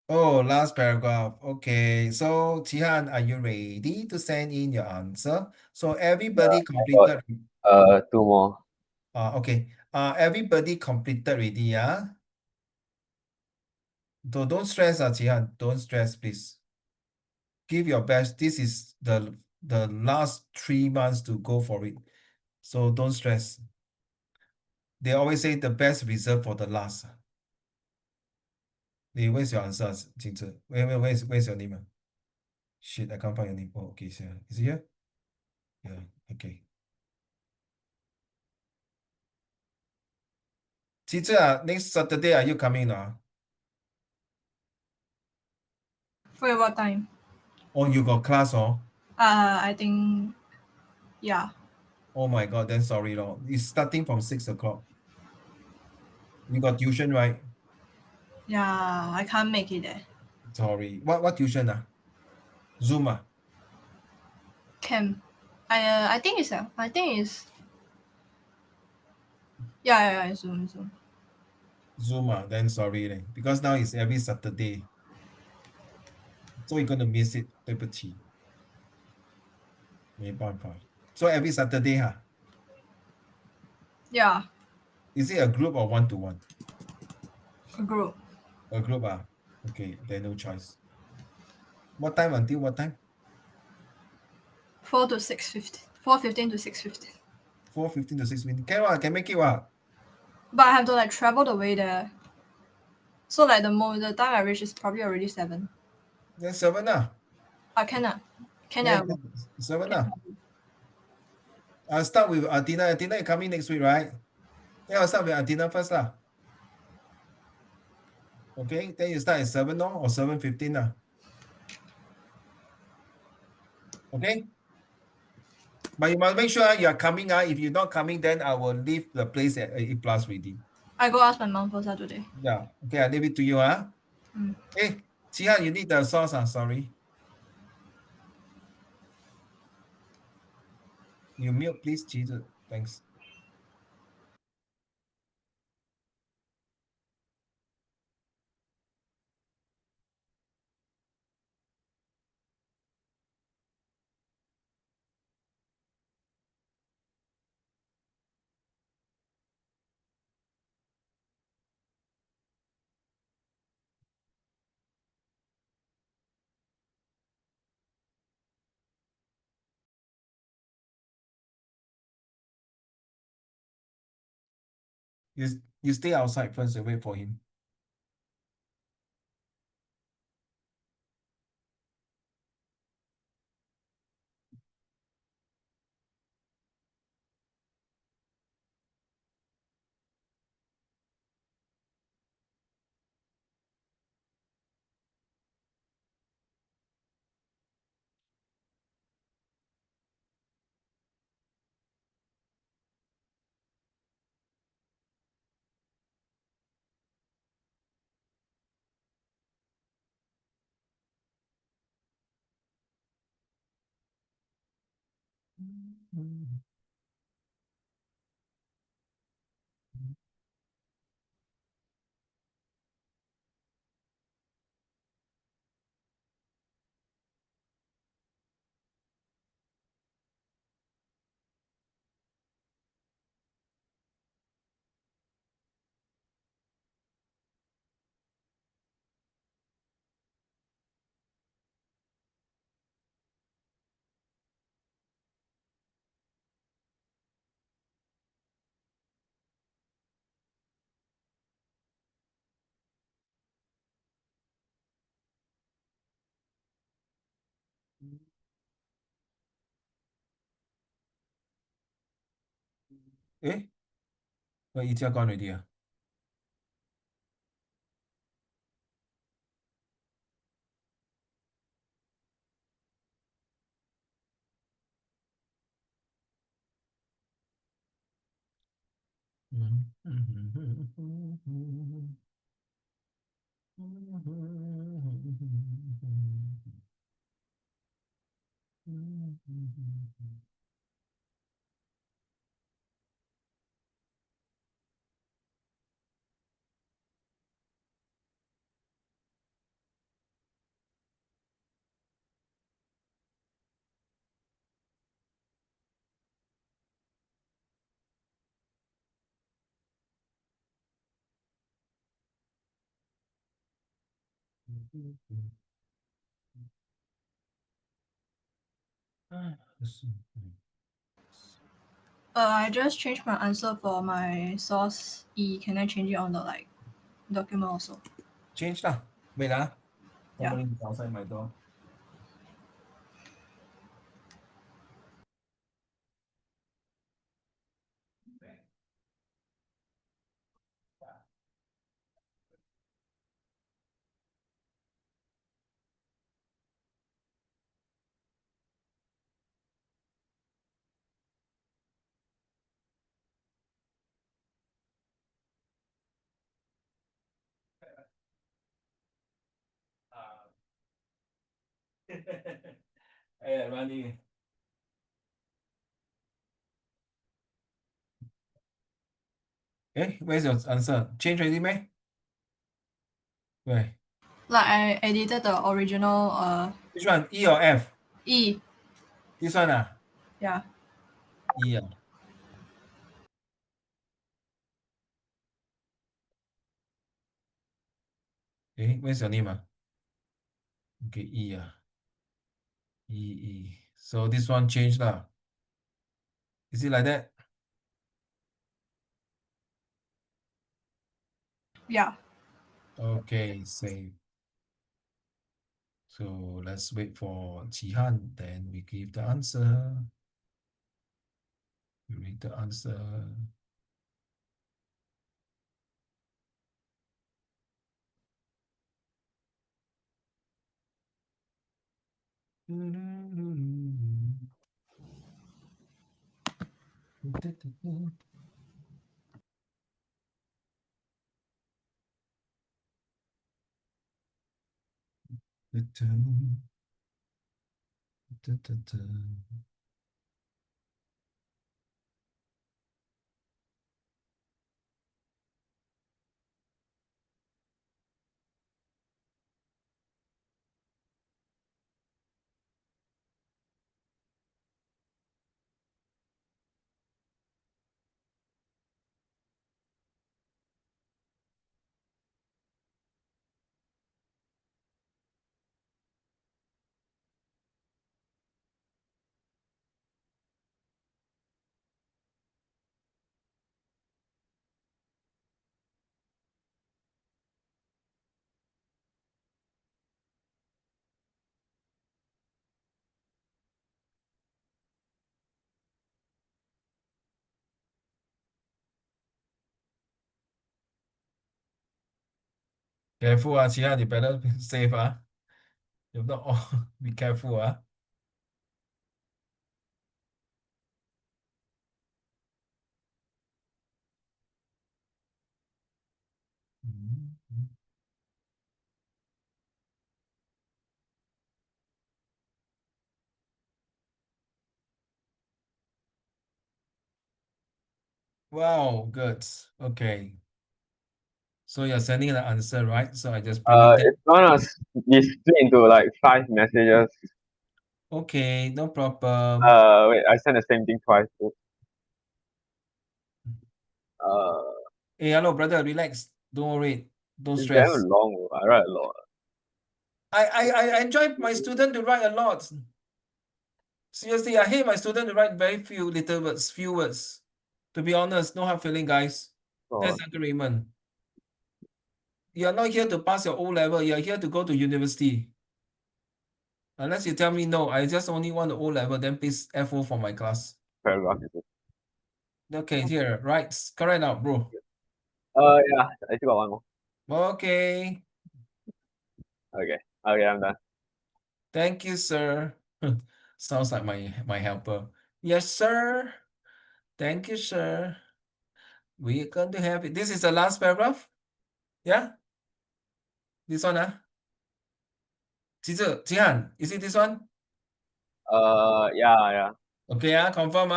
Oh, last paragraph. Okay, so Chihan, are you ready to send in your answer? So everybody completed. Two more. Okay. Everybody completed already, yeah? Don't stress, Chihan. Don't stress, please. Give your best. This is the last 3 months to go for it. So don't stress. They always say the best reserved for the last. Where's your answer, Jingzi? Where's your name? Shit, I can't find your name. Oh, okay, so is it here? Yeah, okay. Jingzi, next Saturday, are you coming now? For what time? Oh, you got class, oh? I think, yeah. Oh my God, then sorry, lor. It's starting from 6 o'clock. You got tuition, right? Yeah, I can't make it there. Sorry. What tuition? Zoom? Camp. I think it's yeah, it's Zoom. Zoom, then sorry, leh. Because now it's every Saturday. So you're gonna miss it, 对不起。没办法. So every Saturday, Yeah, Is it a group or one-to-one? a group. A group, ah. Okay, then no choice. What time until what time? 4 to 6:15. 4:15 to 6:15. 4:15 to 6:15. Can what? Can make it what? But I have to like travel the way there. So like the time I reach is probably already 7. Then 7 lah. I cannot. Can Yeah, I? 7 lah. I'll start with Athena. Athena is coming next week, right? Then I'll start with Athena first lah. Okay, then you start at 7 no? Or 7:15 lah. Okay? But you must make sure you are coming. If you're not coming, then I will leave the place at 8 plus ready. I go ask my mom first today. Yeah. Okay, I leave it to you. Hey, Chia, you need the sauce. Sorry. You mute, please, Jesus. Thanks. You stay outside first and wait for him. Eh? Well, Itia gone already. I just changed my answer for my source E. Can I change it on the like document also? Change lah. Wait Yeah. Somebody is outside my door. Hey, running. Where's your answer? Change already, meh? Where? Like I edited the original Which one? E or F? E. This one Yeah. E Where's your name? Okay, E. E. So this one changed lah. Is it like that? Yeah. Okay, save. So let's wait for Jihan, then we give the answer. We read the answer. Careful, Jihan, you better be safe, If not, be careful, Wow, good. Okay. So you're sending the answer, right? So I just bring it It's gonna be split into like 5 messages. Okay, no problem. Wait, I sent the same thing twice. Uh, Hey, hello, brother. Relax. Don't worry. Don't it's stress. damn long. I write a lot. I enjoy my student to write a lot. Seriously, I hate my student to write very few little words, few words. To be honest, no hard feeling, guys. That's agreement. You are not here to pass your O level. You are here to go to university. Unless you tell me no, I just only want the O level, then please FO for my class. Paragraph. Okay, here, right. Correct now, bro. Yeah, I still got one more. Okay. Okay, I'm done. Thank you, sir. Sounds like my helper. Yes, sir. Thank you, sir. We're going to have it. This is the last paragraph? Yeah? This one, Jihan, is it this one? Yeah. Okay, confirm,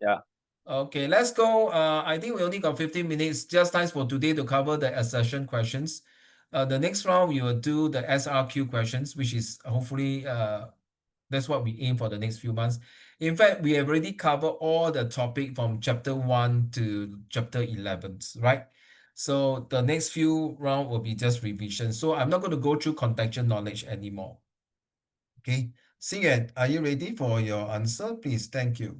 Yeah. Okay, let's go. I think we only got 15 minutes. Just nice for today to cover the assertion questions. The next round, we will do the SRQ questions, which is hopefully that's what we aim for the next few months. In fact, we have already covered all the topic from chapter 1 to chapter 11, right? So the next few round will be just revision. So I'm not going to go through contextual knowledge anymore. Okay, Xingyan, are you ready for your answer? Please, thank you.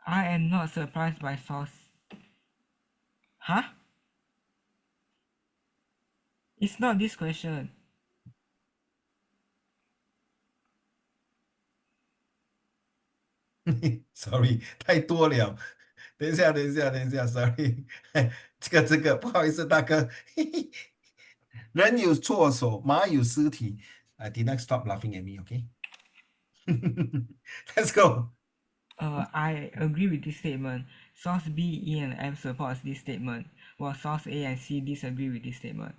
I am not surprised by source. Huh? It's not this question. Sorry，太多了。等一下，sorry，这个，不好意思，大哥。人有错手，马有失蹄。I did not stop laughing at me, okay? Let's go. I agree with this statement. Source B, E, and F supports this statement, while source A and C disagree with this statement.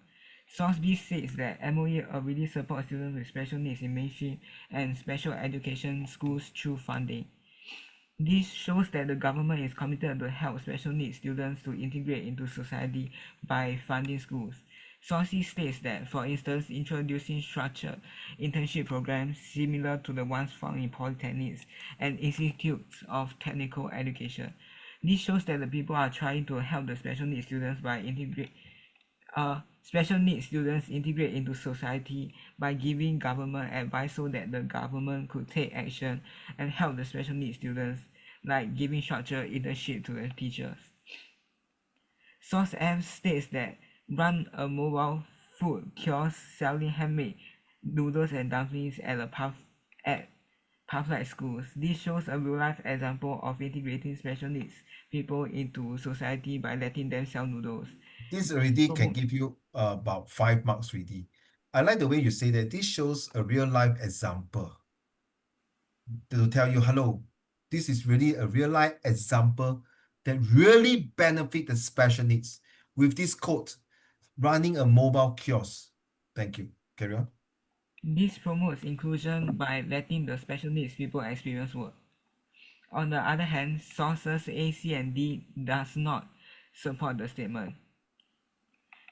Source B states that MOE already supports students with special needs in mainstream and special education schools through funding. This shows that the government is committed to help special needs students to integrate into society by funding schools. Source C states that, for instance, introducing structured internship programs similar to the ones found in polytechnics and institutes of technical education. This shows that the people are trying to help the special needs students by Special needs students integrate into society by giving government advice so that the government could take action and help the special needs students, like giving structured internship to the teachers. Source F states that run a mobile food kiosk selling handmade noodles and dumplings at Pathlight schools. This shows a real-life example of integrating special needs people into society by letting them sell noodles. This already can give you about 5 marks already. I like the way you say that this shows a real life example to tell you, hello, this is really a real life example that really benefit the special needs with this code running a mobile kiosk. Thank you. Carry on. This promotes inclusion by letting the special needs people experience work. On the other hand, sources A, C, and D does not support the statement.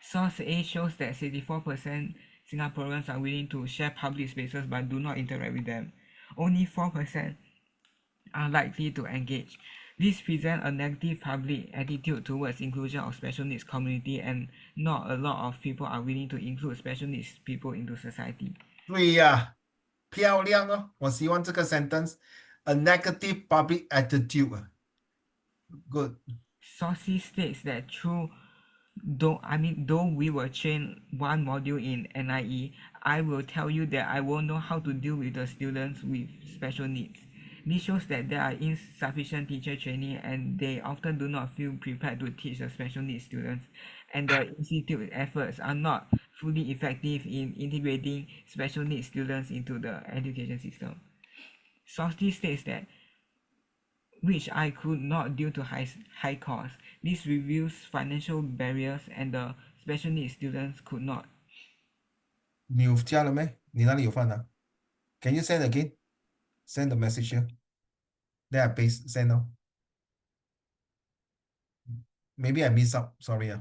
Source A shows that 64% Singaporeans are willing to share public spaces but do not interact with them. Only 4% are likely to engage. This presents a negative public attitude towards inclusion of special needs community, and not a lot of people are willing to include special needs people into society. 对呀，漂亮哦，我喜欢这个 sentence. A negative public attitude. Good. Saucy states that though we will train one module in NIE, I will tell you that I won't know how to deal with the students with special needs. This shows that there are insufficient teacher training and they often do not feel prepared to teach the special needs students, and the institute efforts are not fully effective in integrating special needs students into the education system. Saucy states that which I could not due to high cost. This reveals financial barriers and the special needs students could not. 你有加了没？你哪里有放啊？ Can you send again? Send the message here. Then I paste, send now. Maybe I miss out. Sorry.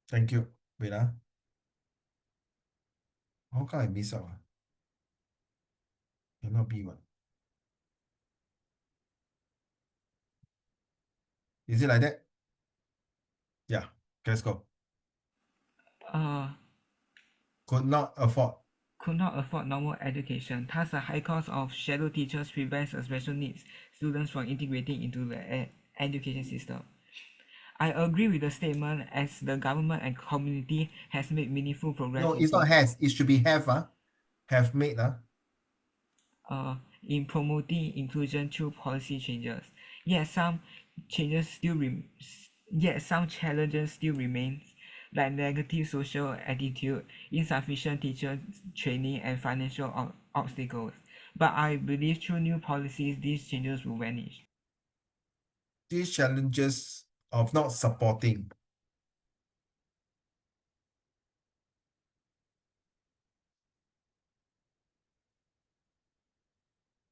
Thank you. Wait. How come I miss out? Cannot be one. Is it like that? Yeah. Let's go. Could not afford. Could not afford normal education. Thus, a high cost of shadow teachers prevents the special needs students from integrating into the education system. I agree with the statement as the government and community has made meaningful progress. No, it's not has. It should be have. Have made. In promoting inclusion through policy changes. Yet some challenges still remain, like negative social attitude, insufficient teacher training, and financial obstacles. But I believe through new policies, these changes will vanish. These challenges of not supporting.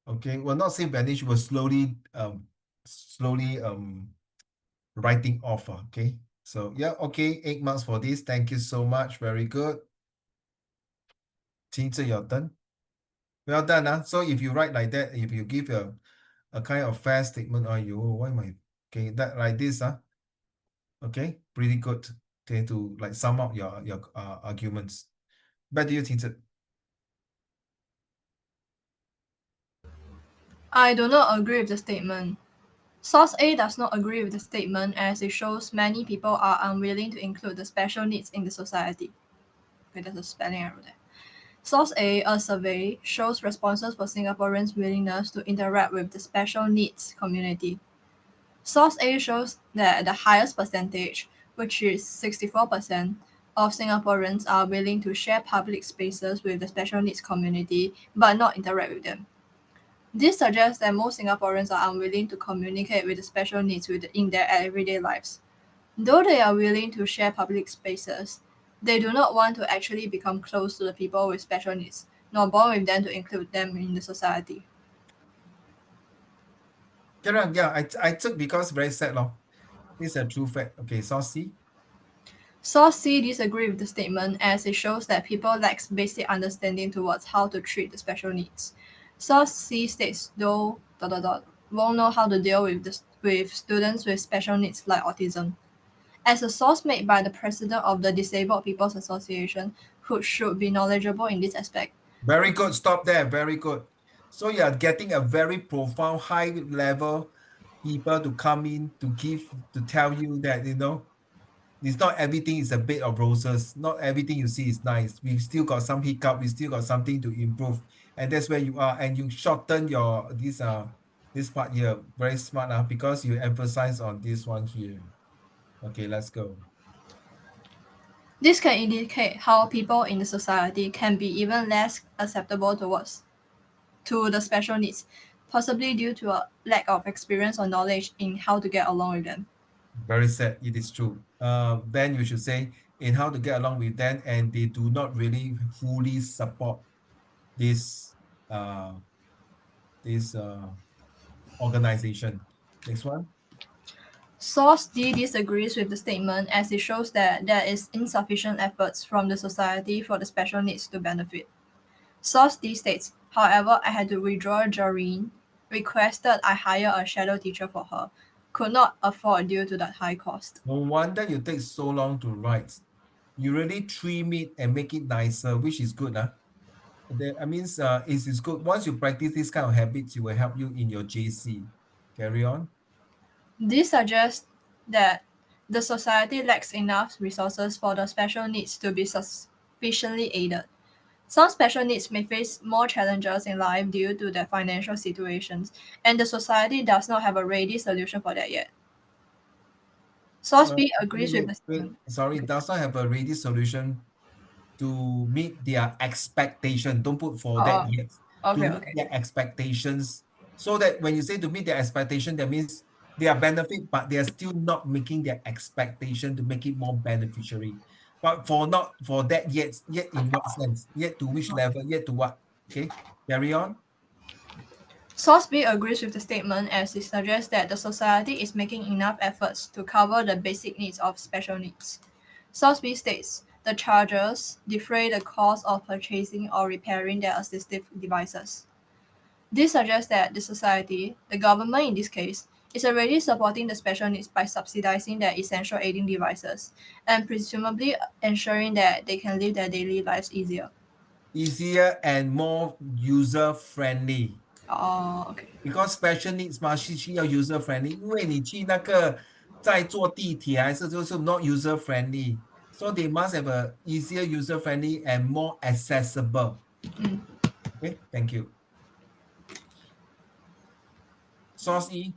Okay, will not say vanish, will slowly writing off. Okay, so yeah, okay, 8 marks for this. Thank you so much. Very good. Teacher, your turn. Well done. So if you write like that, if you give a kind of fair statement, why am I okay that like this? Okay, pretty good. Okay, to like sum up your arguments. Back to you, teacher. I do not agree with the statement. Source A does not agree with the statement as it shows many people are unwilling to include the special needs in the society. Okay, there's a spelling error there. Source A survey, shows responses for Singaporeans' willingness to interact with the special needs community. Source A shows that the highest percentage, which is 64%, of Singaporeans are willing to share public spaces with the special needs community but not interact with them. This suggests that most Singaporeans are unwilling to communicate with the special needs in their everyday lives. Though they are willing to share public spaces, they do not want to actually become close to the people with special needs, nor bond with them to include them in the society. Yeah, I took because very sad. This is a true fact. Okay, Source C. Source C disagree with the statement as it shows that people lack basic understanding towards how to treat the special needs. Source C states though ... won't know how to deal with students with special needs like autism. As a source made by the president of the Disabled People's Association, who should be knowledgeable in this aspect. Very good. Stop there. Very good. So you are getting a very profound, high level people to come in to tell you that, it's not everything is a bed of roses. Not everything you see is nice. We still got some hiccup. We still got something to improve. And that's where you are. And you shorten this part here. Very smart, because you emphasize on this one here. Okay, let's go. This can indicate how people in the society can be even less acceptable to the special needs, possibly due to a lack of experience or knowledge in how to get along with them. Very sad. It is true. Then you should say in how to get along with them, and they do not really fully support this this organization. Next one. Source D disagrees with the statement as it shows that there is insufficient efforts from the society for the special needs to benefit. Source D states, however, I had to withdraw Joreen, requested I hire a shadow teacher for her, could not afford due to that high cost. No wonder you take so long to write. You really trim it and make it nicer, which is good. I mean, it is good. Once you practice this kind of habits, it will help you in your JC. Carry on. This suggests that the society lacks enough resources for the special needs to be sufficiently aided. Some special needs may face more challenges in life due to their financial situations, and the society does not have a ready solution for that yet. Source B agrees with the Wait. statement. Sorry, does not have a ready solution to meet their expectation. Don't put for that yet. To Okay, meet okay. their expectations. So that when you say to meet their expectation, that means they are benefit, but they are still not making their expectation to make it more beneficiary. But not for that yet in what sense? Yet to which level? Yet to what? Okay, carry on. Source B agrees with the statement as it suggests that the society is making enough efforts to cover the basic needs of special needs. Source B states the chargers defray the cost of purchasing or repairing their assistive devices. This suggests that the society, the government in this case, is already supporting the special needs by subsidizing their essential aiding devices and presumably ensuring that they can live their daily lives easier. Easier and more user friendly. Oh, okay. Because special needs 嘛是需要 user friendly，因为你去那个在坐地铁还是就是 not user friendly， so they must have a easier user friendly and more accessible. Okay, thank you. Source E.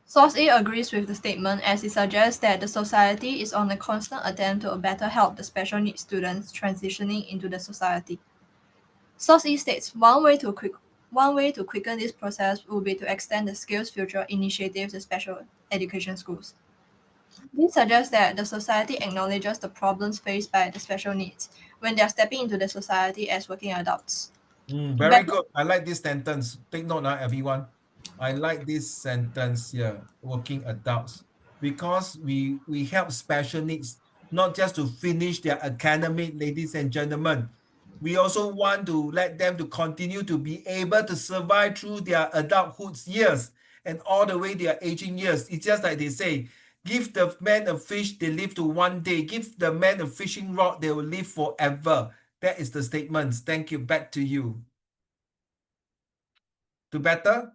Source A agrees with the statement as it suggests that the society is on a constant attempt to better help the special needs students transitioning into the society. Source E states one way to quicken this process would be to extend the Skills Future initiative to special education schools. This suggests that the society acknowledges the problems faced by the special needs when they are stepping into the society as working adults. Very good. I like this sentence. Take note now, everyone. I like this sentence here, working adults, because we help special needs not just to finish their academic, ladies and gentlemen. We also want to let them to continue to be able to survive through their adulthood years and all the way their aging years. It's just like they say, give the man a fish, they live to one day. Give the man a fishing rod, they will live forever. That is the statement. Thank you. Back to you. To better?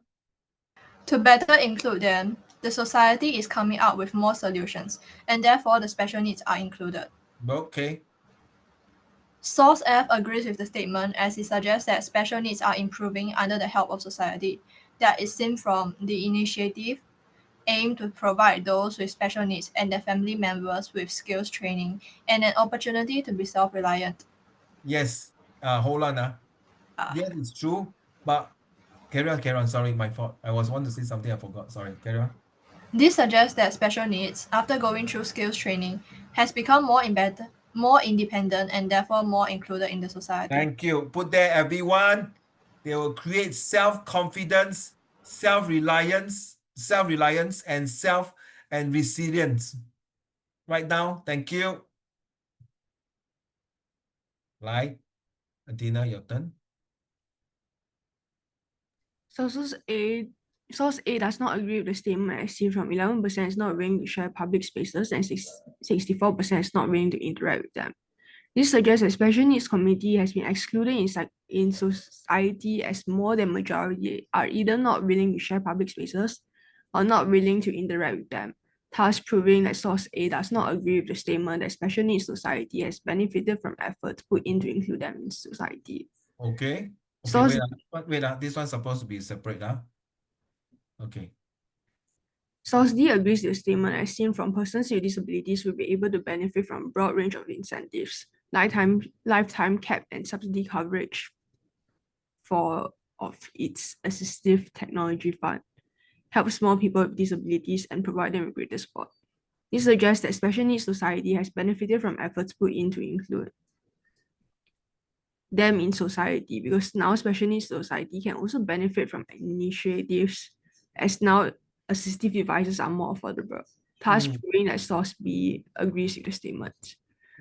To better include them, the society is coming up with more solutions, and therefore the special needs are included. Okay. Source F agrees with the statement as it suggests that special needs are improving under the help of society. That is seen from the initiative aimed to provide those with special needs and their family members with skills training and an opportunity to be self-reliant. Yes. Hold on. Yes, it's true. But carry on. Sorry, my fault. I was want to say something I forgot. Sorry. Carry on. This suggests that special needs, after going through skills training, has become more embedded, more independent, and therefore more included in the society. Thank you. Put there, everyone. They will create self-confidence, self-reliance, and resilience. Right now, thank you. Right. Adina, your turn. So source A Source A does not agree with the statement as seen from 11% is not willing to share public spaces and 64% is not willing to interact with them. This suggests that special needs community has been excluded in society as more than majority are either not willing to share public spaces or not willing to interact with them, thus proving that source A does not agree with the statement that special needs society has benefited from efforts put in to include them in society. Okay. Okay, Source wait, this one's supposed to be separate, Okay. Source D agrees with the statement as seen from persons with disabilities will be able to benefit from a broad range of incentives, lifetime cap and subsidy coverage of its assistive technology fund, help small people with disabilities and provide them with greater support. This suggests that special needs society has benefited from efforts put in to include them in society, because now special needs society can also benefit from initiatives as now assistive devices are more affordable. Thus, proving that source B agrees with the statement.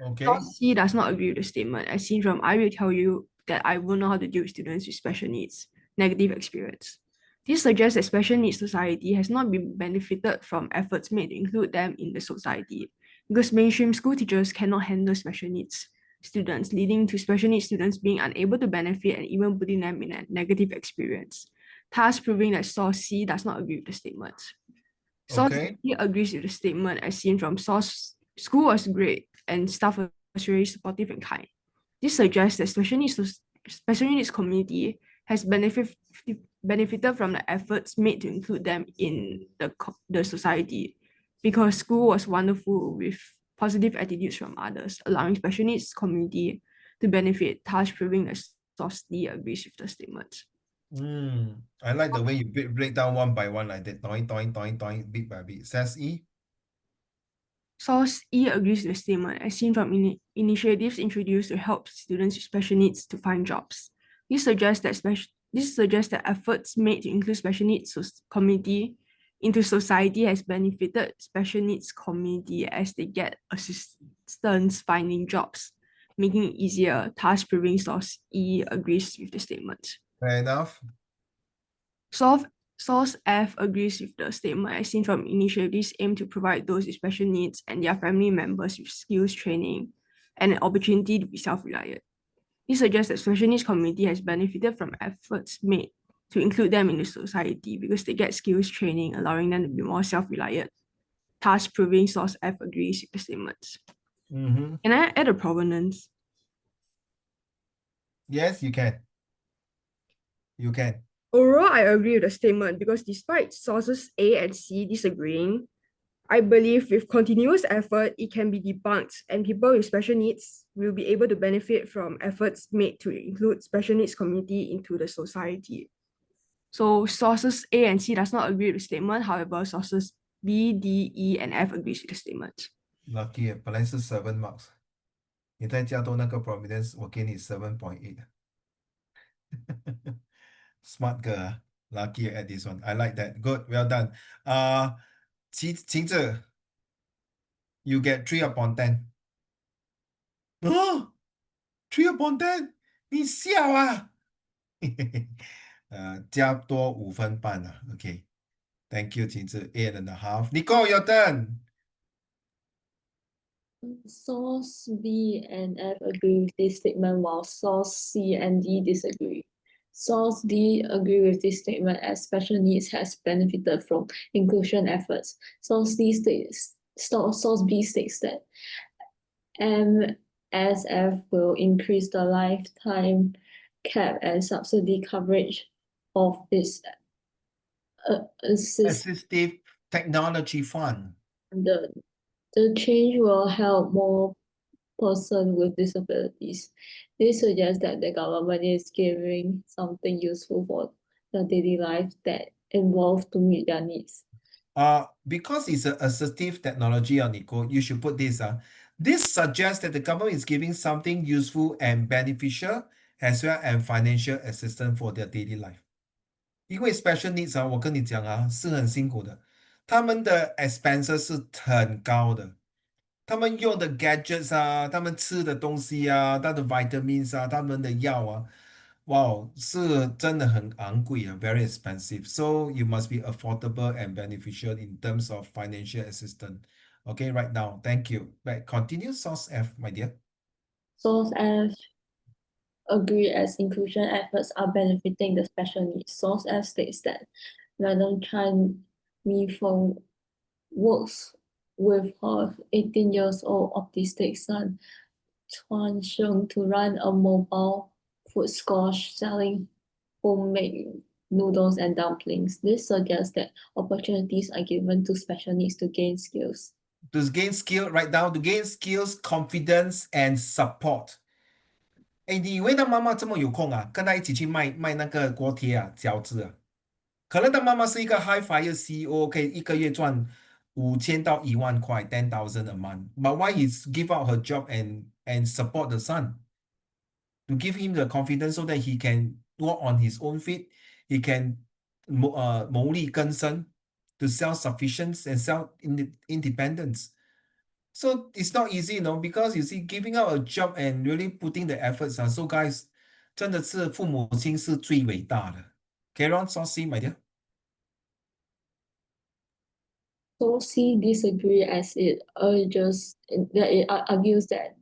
Okay. Source C does not agree with the statement, as seen from I will tell you that I will know how to deal with students with special needs, negative experience. This suggests that special needs society has not been benefited from efforts made to include them in the society, because mainstream school teachers cannot handle special needs students, leading to special needs students being unable to benefit and even putting them in a negative experience, thus proving that source C does not agree with the statement. Source Okay. D agrees with the statement as seen from source school was great and staff was very supportive and kind. This suggests that special needs community has benefited from the efforts made to include them in the society, because school was wonderful with positive attitudes from others, allowing special needs community to benefit, thus proving that source D agrees with the statement. I like the way you break down one by one like that. Doing, bit by bit. Says E. Source E agrees with the statement as seen from initiatives introduced to help students with special needs to find jobs. This suggests that efforts made to include special needs community into society has benefited special needs community as they get assistance finding jobs, making it easier, thus proving source E agrees with the statement. Fair enough. Source F agrees with the statement as seen from initiatives aimed to provide those with special needs and their family members with skills training and an opportunity to be self-reliant. This suggests that special needs community has benefited from efforts made to include them in the society because they get skills training, allowing them to be more self-reliant, thus proving source F agrees with the statements. Can I add a provenance? Yes, you can. You can. Overall, I agree with the statement because despite sources A and C disagreeing, I believe with continuous effort, it can be debunked and people with special needs will be able to benefit from efforts made to include special needs community into the society. So sources A and C does not agree with the statement. However, sources B, D, E, and F agrees with the statement. Lucky，本来是7 marks，你再加多那个 providence，我给你7.8。Smart girl, lucky at this one. I like that. Good, well done. Qing Zhe, you get 3/10. Oh, 3/10，你笑啊？加多5分半啊。Okay, thank you, 金志 8.5. Nicole, your turn. Source B and F agree with this statement while source C and D disagree. Source D agree with this statement as special needs has benefited from inclusion efforts. Source B states that MSF will increase the lifetime cap and subsidy coverage of its Assistive Technology Fund. The change will help more persons with disabilities. This suggests that the government is giving something useful for the daily life that involves to meet their needs. Because it's an assistive technology, Nico, you should put this. This suggests that the government is giving something useful and beneficial as well as financial assistance for their daily life. 因为 special needs 我跟你讲是很辛苦的，他们的 expenses 是很高的，他们用的 gadgets 他们吃的东西他的 vitamins 他们的药 Wow, 是真的很昂贵啊, very expensive. So you must be affordable and beneficial in terms of financial assistance. Okay, right now, thank you. But continue source F, my dear. Source F agree as inclusion efforts are benefiting the special needs. Source F states that Madam Chan Mi Feng works with her 18 years old autistic son Chuan Sheng to run a mobile food stall selling homemade noodles and dumplings. This suggests that opportunities are given to special needs to gain skills. To gain skill, right now, to gain skills, confidence, and support. 哎，你以为他妈妈这么有空啊？跟他一起去卖那个锅贴啊、饺子啊？可能他妈妈是一个 high fire CEO，可以一个月赚5000到10000块，10,000 a month. But why is give out her job and support the son? To give him the confidence so that he can walk on his own feet, he can 谋利更生 to self-sufficiency and self-independence. So it's not easy, because you see, giving out a job and really putting the efforts. So guys, 真的是父母亲是最伟大的。Carry on, Saucy, my dear. So C disagree as it argues that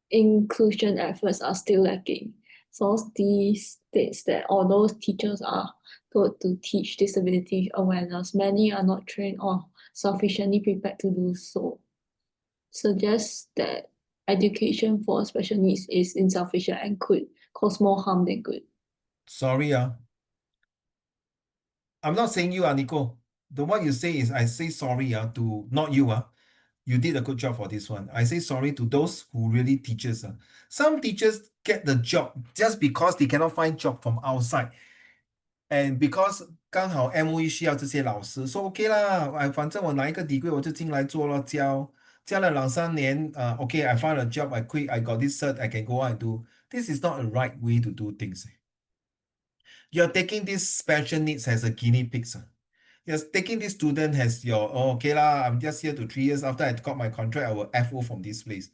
inclusion efforts are still lacking. Source D states that although teachers are told to teach disability awareness, many are not trained or sufficiently prepared to do so. Suggests that education for special needs is insufficient and could cause more harm than good. Sorry, I'm not saying you, Nico. The what you say is I say sorry to not you. You did a good job for this one. I say sorry to those who really teachers. Some teachers get the job just because they cannot find job from outside. And because 刚好 MOE 需要这些老师，说 OK 啦，反正我拿一个 degree 我就进来做了，教了2-3年，OK, I found a job, I quit, I got this cert, I can go on and do. This is not a right way to do things. You're taking this special needs as a guinea pig. You're taking this student as your, okay lah, I'm just here to 3 years. After I got my contract, I will FO from this place.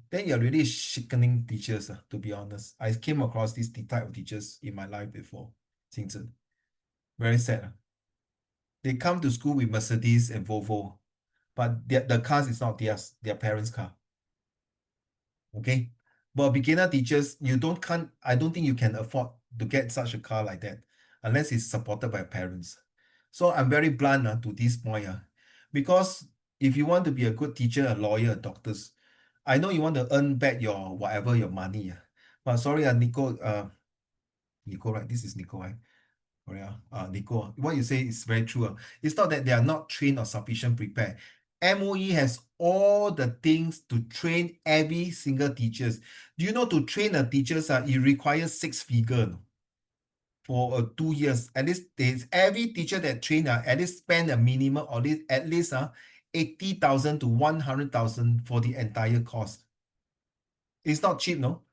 Then you're really sickening teachers, to be honest. I came across this type of teachers in my life before. Very sad. They come to school with Mercedes and Volvo, but the cars is not theirs, their parents' car. Okay? But beginner teachers, I don't think you can afford to get such a car like that unless it's supported by parents. So I'm very blunt to this point. Because if you want to be a good teacher, a lawyer, a doctor, I know you want to earn back your whatever your money. But sorry, Nico, right? This is Nico, right? Nico, what you say is very true. It's not that they are not trained or sufficient prepared. MOE has all the things to train every single teachers. Do you know to train a teachers, it requires 6 figures for 2 years. At least every teacher that train at least spend a minimum or at least 80,000 to 100,000 for the entire course. It's not cheap, no?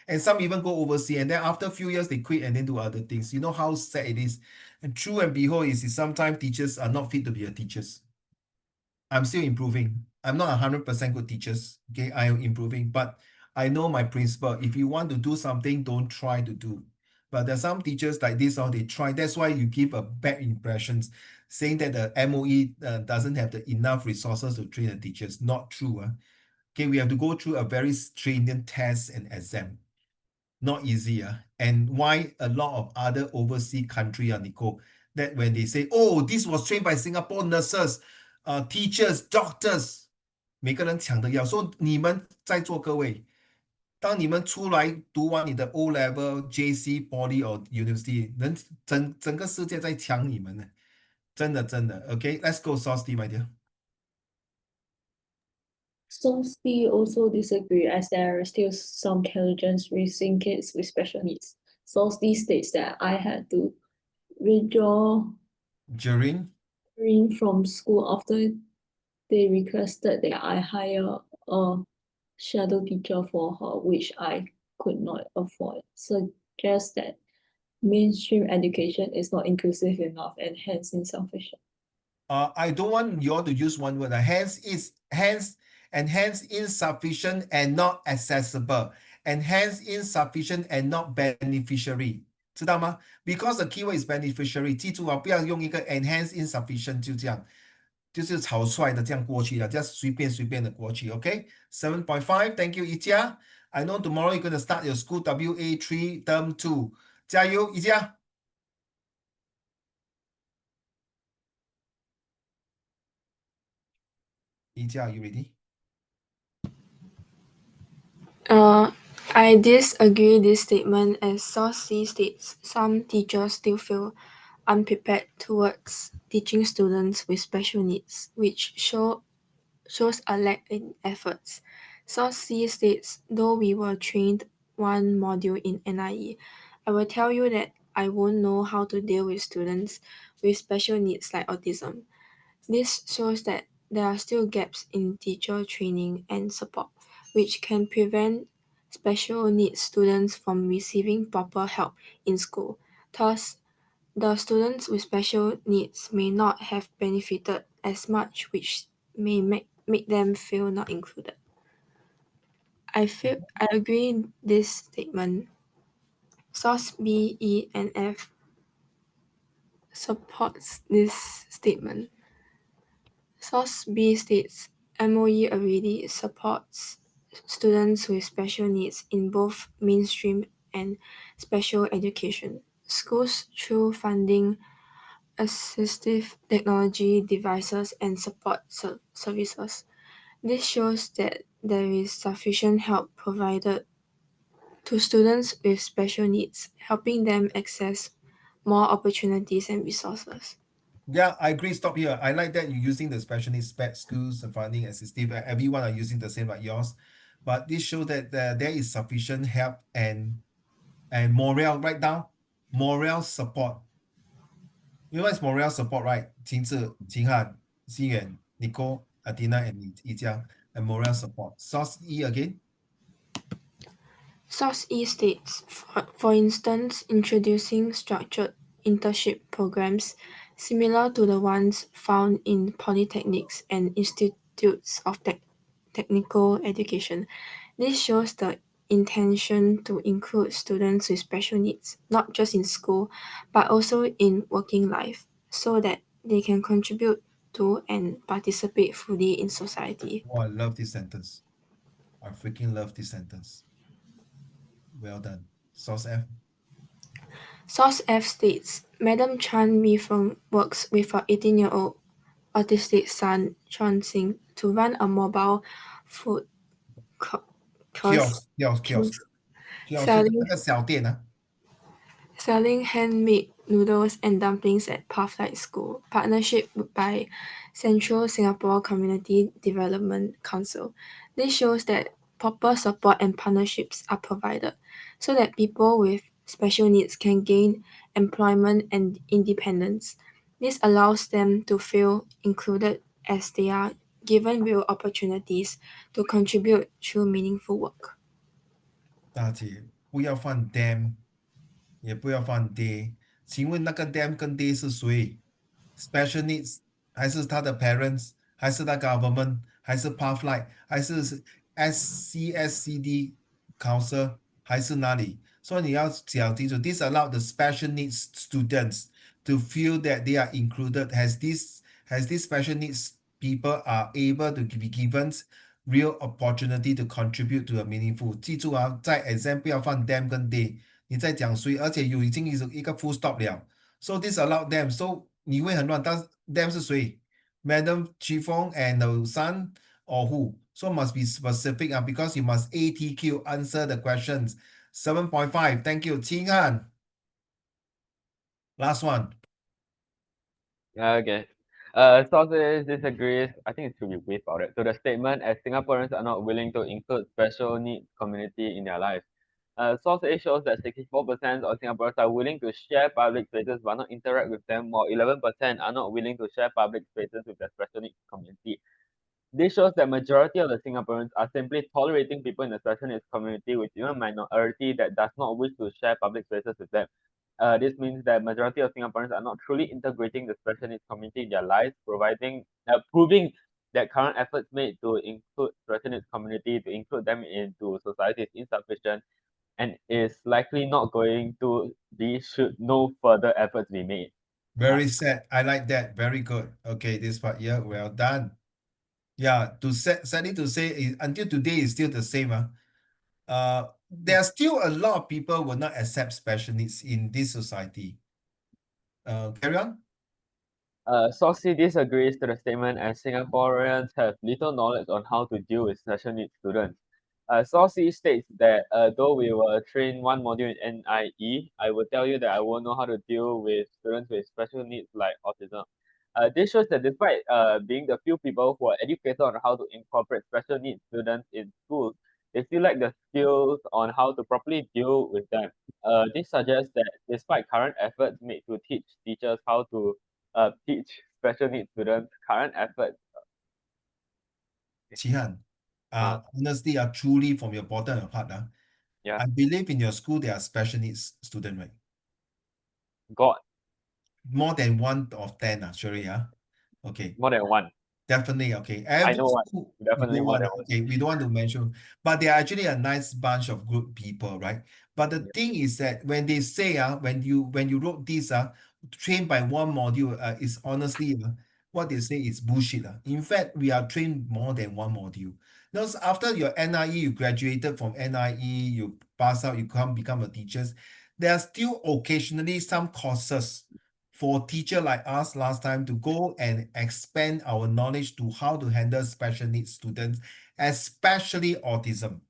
And some even go overseas, and then after a few years they quit and then do other things. You know how sad it is. And true and behold is sometimes teachers are not fit to be a teachers. I'm still improving. I'm not 100% good teachers. Okay, I am improving, but I know my principle. If you want to do something, don't try to do. But there's some teachers like this, they try. That's why you give a bad impressions, saying that the MOE doesn't have the enough resources to train the teachers. Not true. Okay, we have to go through a very stringent test and exam. Not easy. And why a lot of other overseas country, Nico, that when they say, oh, this was trained by Singapore nurses, teachers, doctors, 每个人抢着要。说你们在座各位，当你们出来读完你的 O level, JC, Poly or University, 整个世界在抢你们呢，真的。Okay, let's go, Saucy, my dear. Source D also disagree as there are still some challenges raising kids with special needs. Source D states that I had to withdraw Jareen? from school after they requested that I hire a shadow teacher for her, which I could not afford. Suggests that mainstream education is not inclusive enough and hence insufficient. I don't want you all to use one word. Hence insufficient and not accessible. enhance insufficient and not beneficiary，知道吗 ？Because the keyword is beneficiary，记住啊，不要用一个 enhance insufficient 就这样，就是草率的这样过去了，just 随便的过去。OK，7.5，Thank you，一家。I know tomorrow you're gonna start your school WA3 term 2，加油，一家。一家 ，you ready？ I disagree this statement as source C states some teachers still feel unprepared towards teaching students with special needs, which shows a lack in efforts. Source C states, though we were trained one module in NIE, I will tell you that I won't know how to deal with students with special needs like autism. This shows that there are still gaps in teacher training and support, which can prevent special needs students from receiving proper help in school. Thus, the students with special needs may not have benefited as much, which may make them feel not included. I agree this statement. Source B, E, and F supports this statement. Source B states MOE already supports students with special needs in both mainstream and special education. Schools, through funding, assistive technology, devices, and support services. This shows that there is sufficient help provided to students with special needs, helping them access more opportunities and resources. Yeah, I agree. Stop here. I like that you're using the special needs spec schools and funding assistive. Everyone are using the same like yours, but this shows that there is sufficient help and morale. Write down morale support. You know what is morale support, right? 秦汉, Xiyan, Nicole, Adina, and Yijiang, and morale support. Source E again. Source E states, for instance, introducing structured internship programs similar to the ones found in polytechnics and institutes of technical education. This shows the intention to include students with special needs, not just in school, but also in working life, so that they can contribute to and participate fully in society. Oh, I love this sentence. I freaking love this sentence. Well done. Source F. Source F states, Madam Chan Mi-Feng works with her 18-year-old autistic son, Chuan Xing, to run a mobile food kiosk Kiosk. selling 那个小店啊。selling handmade noodles and dumplings at Pathlight School, partnership by Central Singapore Community Development Council. This shows that proper support and partnerships are provided so that people with special needs can gain employment and independence. This allows them to feel included as they are given real opportunities to contribute through meaningful work. 大姐，不要放 them，也不要放 they。请问那个 them 跟 they 是谁？Special needs 还是他的 parents，还是那 government，还是 Pathlight，还是 SCSCD council，还是哪里？所以你要讲清楚。This allow the special needs students to feel that they are included. Has these special needs people are able to be given real opportunity to contribute to a meaningful。记住啊，在 exam 不要放 them 跟 they，你在讲谁，而且已经一个 full stop 了。So this allow them， so 你会很乱，但是 them 是谁？Madam Chifong and the son or who? So must be specific because you must ATQ answer the questions. 7.5. Thank you. Qing Han. Last one. Okay. Sources disagrees. I think it should be way about it. To the statement as Singaporeans are not willing to include special needs community in their lives. Source A shows that 64% of Singaporeans are willing to share public spaces but not interact with them, while 11% are not willing to share public spaces with their special needs community. This shows that majority of the Singaporeans are simply tolerating people in the special needs community, with even a minority that does not wish to share public spaces with them. This means that majority of Singaporeans are not truly integrating the special needs community in their lives, proving that current efforts made to include special needs community, to include them into society is insufficient and is likely not going to be should no further efforts be made. Very sad. I like that. Very good. Okay, this part here, well done. Yeah, sadly to say, until today is still the same. There are still a lot of people will not accept special needs in this society. Carry on. Saucy disagrees to the statement as Singaporeans have little knowledge on how to deal with special needs students. Saucy states that though we were trained one module in NIE, I will tell you that I won't know how to deal with students with special needs like autism. This shows that despite being the few people who are educated on how to incorporate special needs students in schools, they still lack the skills on how to properly deal with them. This suggests that despite current efforts made to teach teachers how to teach special needs students, current efforts. Chihan, honestly, truly from your bottom of your heart, Yeah, I believe in your school there are special needs student, right? God, More than 1 of 10, surely, yeah. Okay. more than one. Definitely, okay. I Every know one. school, you Definitely don't more want, than one. okay, we don't want to mention, but they're actually a nice bunch of good people, right? But the thing is that when they say, when you wrote this, trained by one module, is honestly, what they say is bullshit. In fact, we are trained more than one module. Now, after your NIE, you graduated from NIE, you pass out, you become a teacher. There are still occasionally some courses for teacher like us last time to go and expand our knowledge to how to handle special needs students, especially autism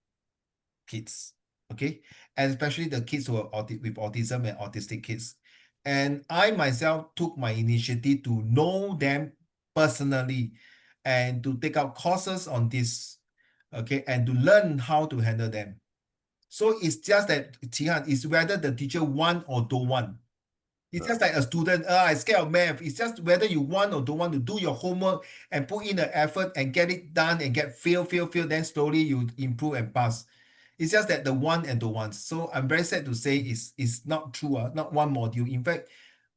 kids. Okay, and especially the kids who are with autism and autistic kids. And I myself took my initiative to know them personally and to take out courses on this, okay, and to learn how to handle them. So it's just that, Chihan, is whether the teacher want or don't want. It's just like a student, I scared of math. It's just whether you want or don't want to do your homework and put in the effort and get it done and get fail, then slowly you improve and pass. It's just that the one and the ones. So I'm very sad to say it's not true, not one module. In fact,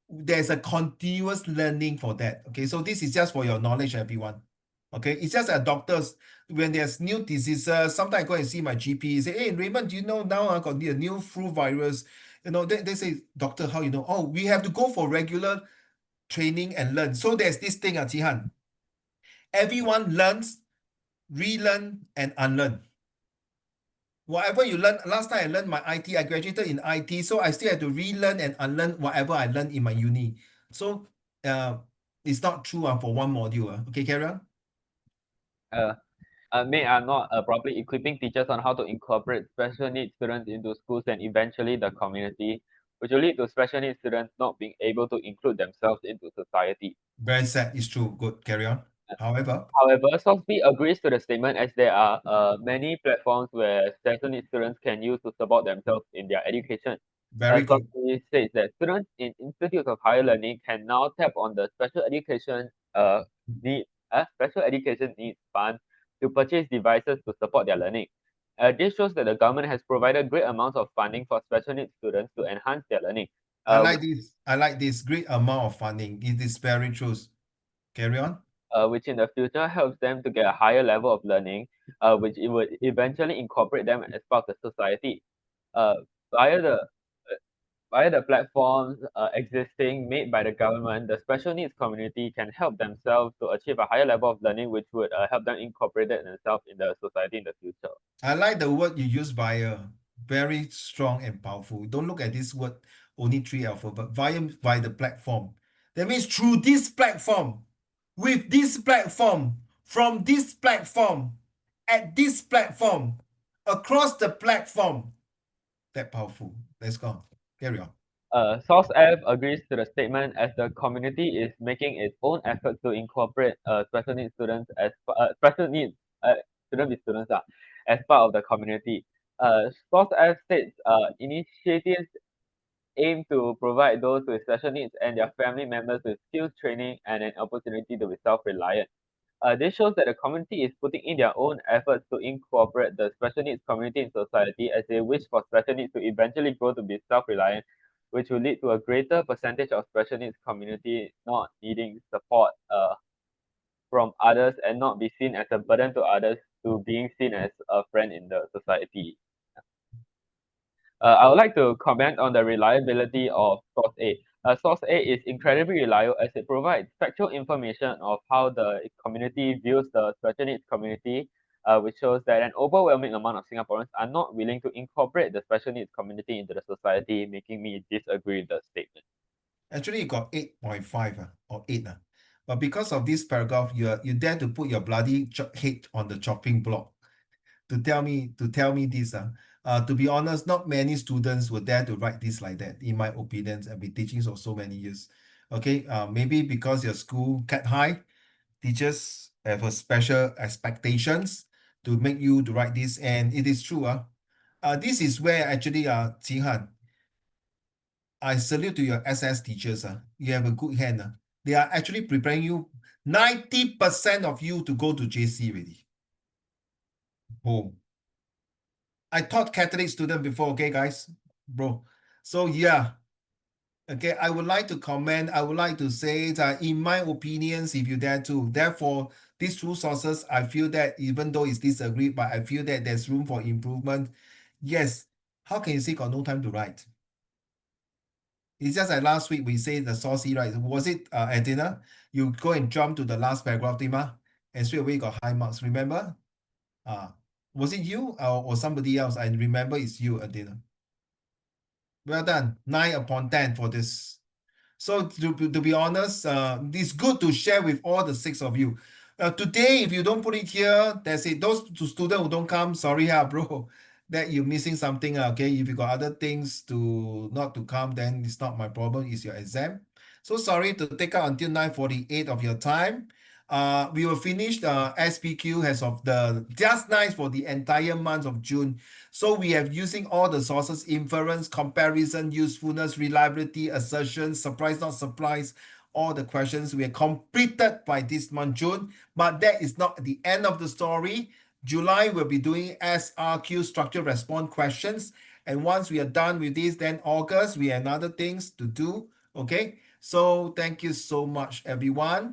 there's a continuous learning for that. Okay, so this is just for your knowledge, everyone. Okay, it's just that doctors, when there's new diseases, sometimes I go and see my GP, say, hey, Raymond, do you know now I got a new flu virus? They say, doctor, how you know? Oh, we have to go for regular training and learn. So there's this thing, Jihan. Everyone learns, relearn, and unlearn. Whatever you learn, last time I learned my IT, I graduated in IT, so I still have to relearn and unlearn whatever I learned in my uni. So it's not true for one module. Okay, carry on. May are not properly equipping teachers on how to incorporate special needs students into schools and eventually the community, which will lead to special needs students not being able to include themselves into society. Very sad. It's true. Good. Carry on. However, Softby agrees to the statement as there are many platforms where special needs students can use to support themselves in their education. very good. Softby says that students in institutes of higher learning can now tap on the special education needs fund to purchase devices to support their learning. This shows that the government has provided great amounts of funding for special needs students to enhance their learning. I like this. I like this great amount of funding. It is very true. Carry on. Which in the future helps them to get a higher level of learning, which it would eventually incorporate them as part of the society. Uh, via the via the platforms existing made by the government, the special needs community can help themselves to achieve a higher level of learning, which would help them incorporate themselves in the society in the future. I like the word you use via, very strong and powerful. Don't look at this word only three alpha, but via the platform. That means through this platform, with this platform, from this platform, at this platform, across the platform. That powerful. Let's go. Carry on. Source F agrees to the statement as the community is making its own efforts to incorporate special needs students as special needs student with students as part of the community. Source F states initiatives aim to provide those with special needs and their family members with skills training and an opportunity to be self-reliant. This shows that the community is putting in their own efforts to incorporate the special needs community in society as they wish for special needs to eventually grow to be self-reliant, which will lead to a greater percentage of special needs community not needing support from others and not be seen as a burden to others to being seen as a friend in the society. I would like to comment on the reliability of source A. Source A is incredibly reliable as it provides factual information of how the community views the special needs community, which shows that an overwhelming amount of Singaporeans are not willing to incorporate the special needs community into the society, making me disagree with the statement. Actually, you got 8.5 or 8. But because of this paragraph, you dare to put your bloody head on the chopping block to tell me this. To be honest, not many students will dare to write this like that, in my opinion. I've been teaching for so many years. Okay, maybe because your school cat high, teachers have a special expectations to make you to write this, and it is true. This is where actually Qi Han, I salute to your SS teachers. You have a good hand. They are actually preparing you, 90% of you to go to JC already. Home. I taught Catholic student before, okay, guys? Bro. So yeah. Okay, I would like to comment. I would like to say that in my opinions, if you dare to, therefore, these two sources, I feel that even though it's disagreed, but I feel that there's room for improvement. Yes. How can you say got no time to write? It's just like last week we say the source C, right? Was it at dinner? You go and jump to the last paragraph, Dima, and straight away you got high marks. Remember? Was it you or somebody else? I remember it's you at dinner. Well done. 9 upon 10 for this. So to be honest, it's good to share with all the 6 of you. Today, if you don't put it here, that's it. Those students who don't come, sorry, bro, that you're missing something. Okay, if you got other things to not to come, then it's not my problem. It's your exam. So sorry to take out until 9:48 of your time. We will finish the SPQ as of the just nice for the entire month of June. So we have using all the sources, inference, comparison, usefulness, reliability, assertion, surprise, not surprise, all the questions we have completed by this month, June. But that is not the end of the story. July, we'll be doing SRQ, structure response questions. And once we are done with this, then August, we have other things to do. Okay. So thank you so much, everyone.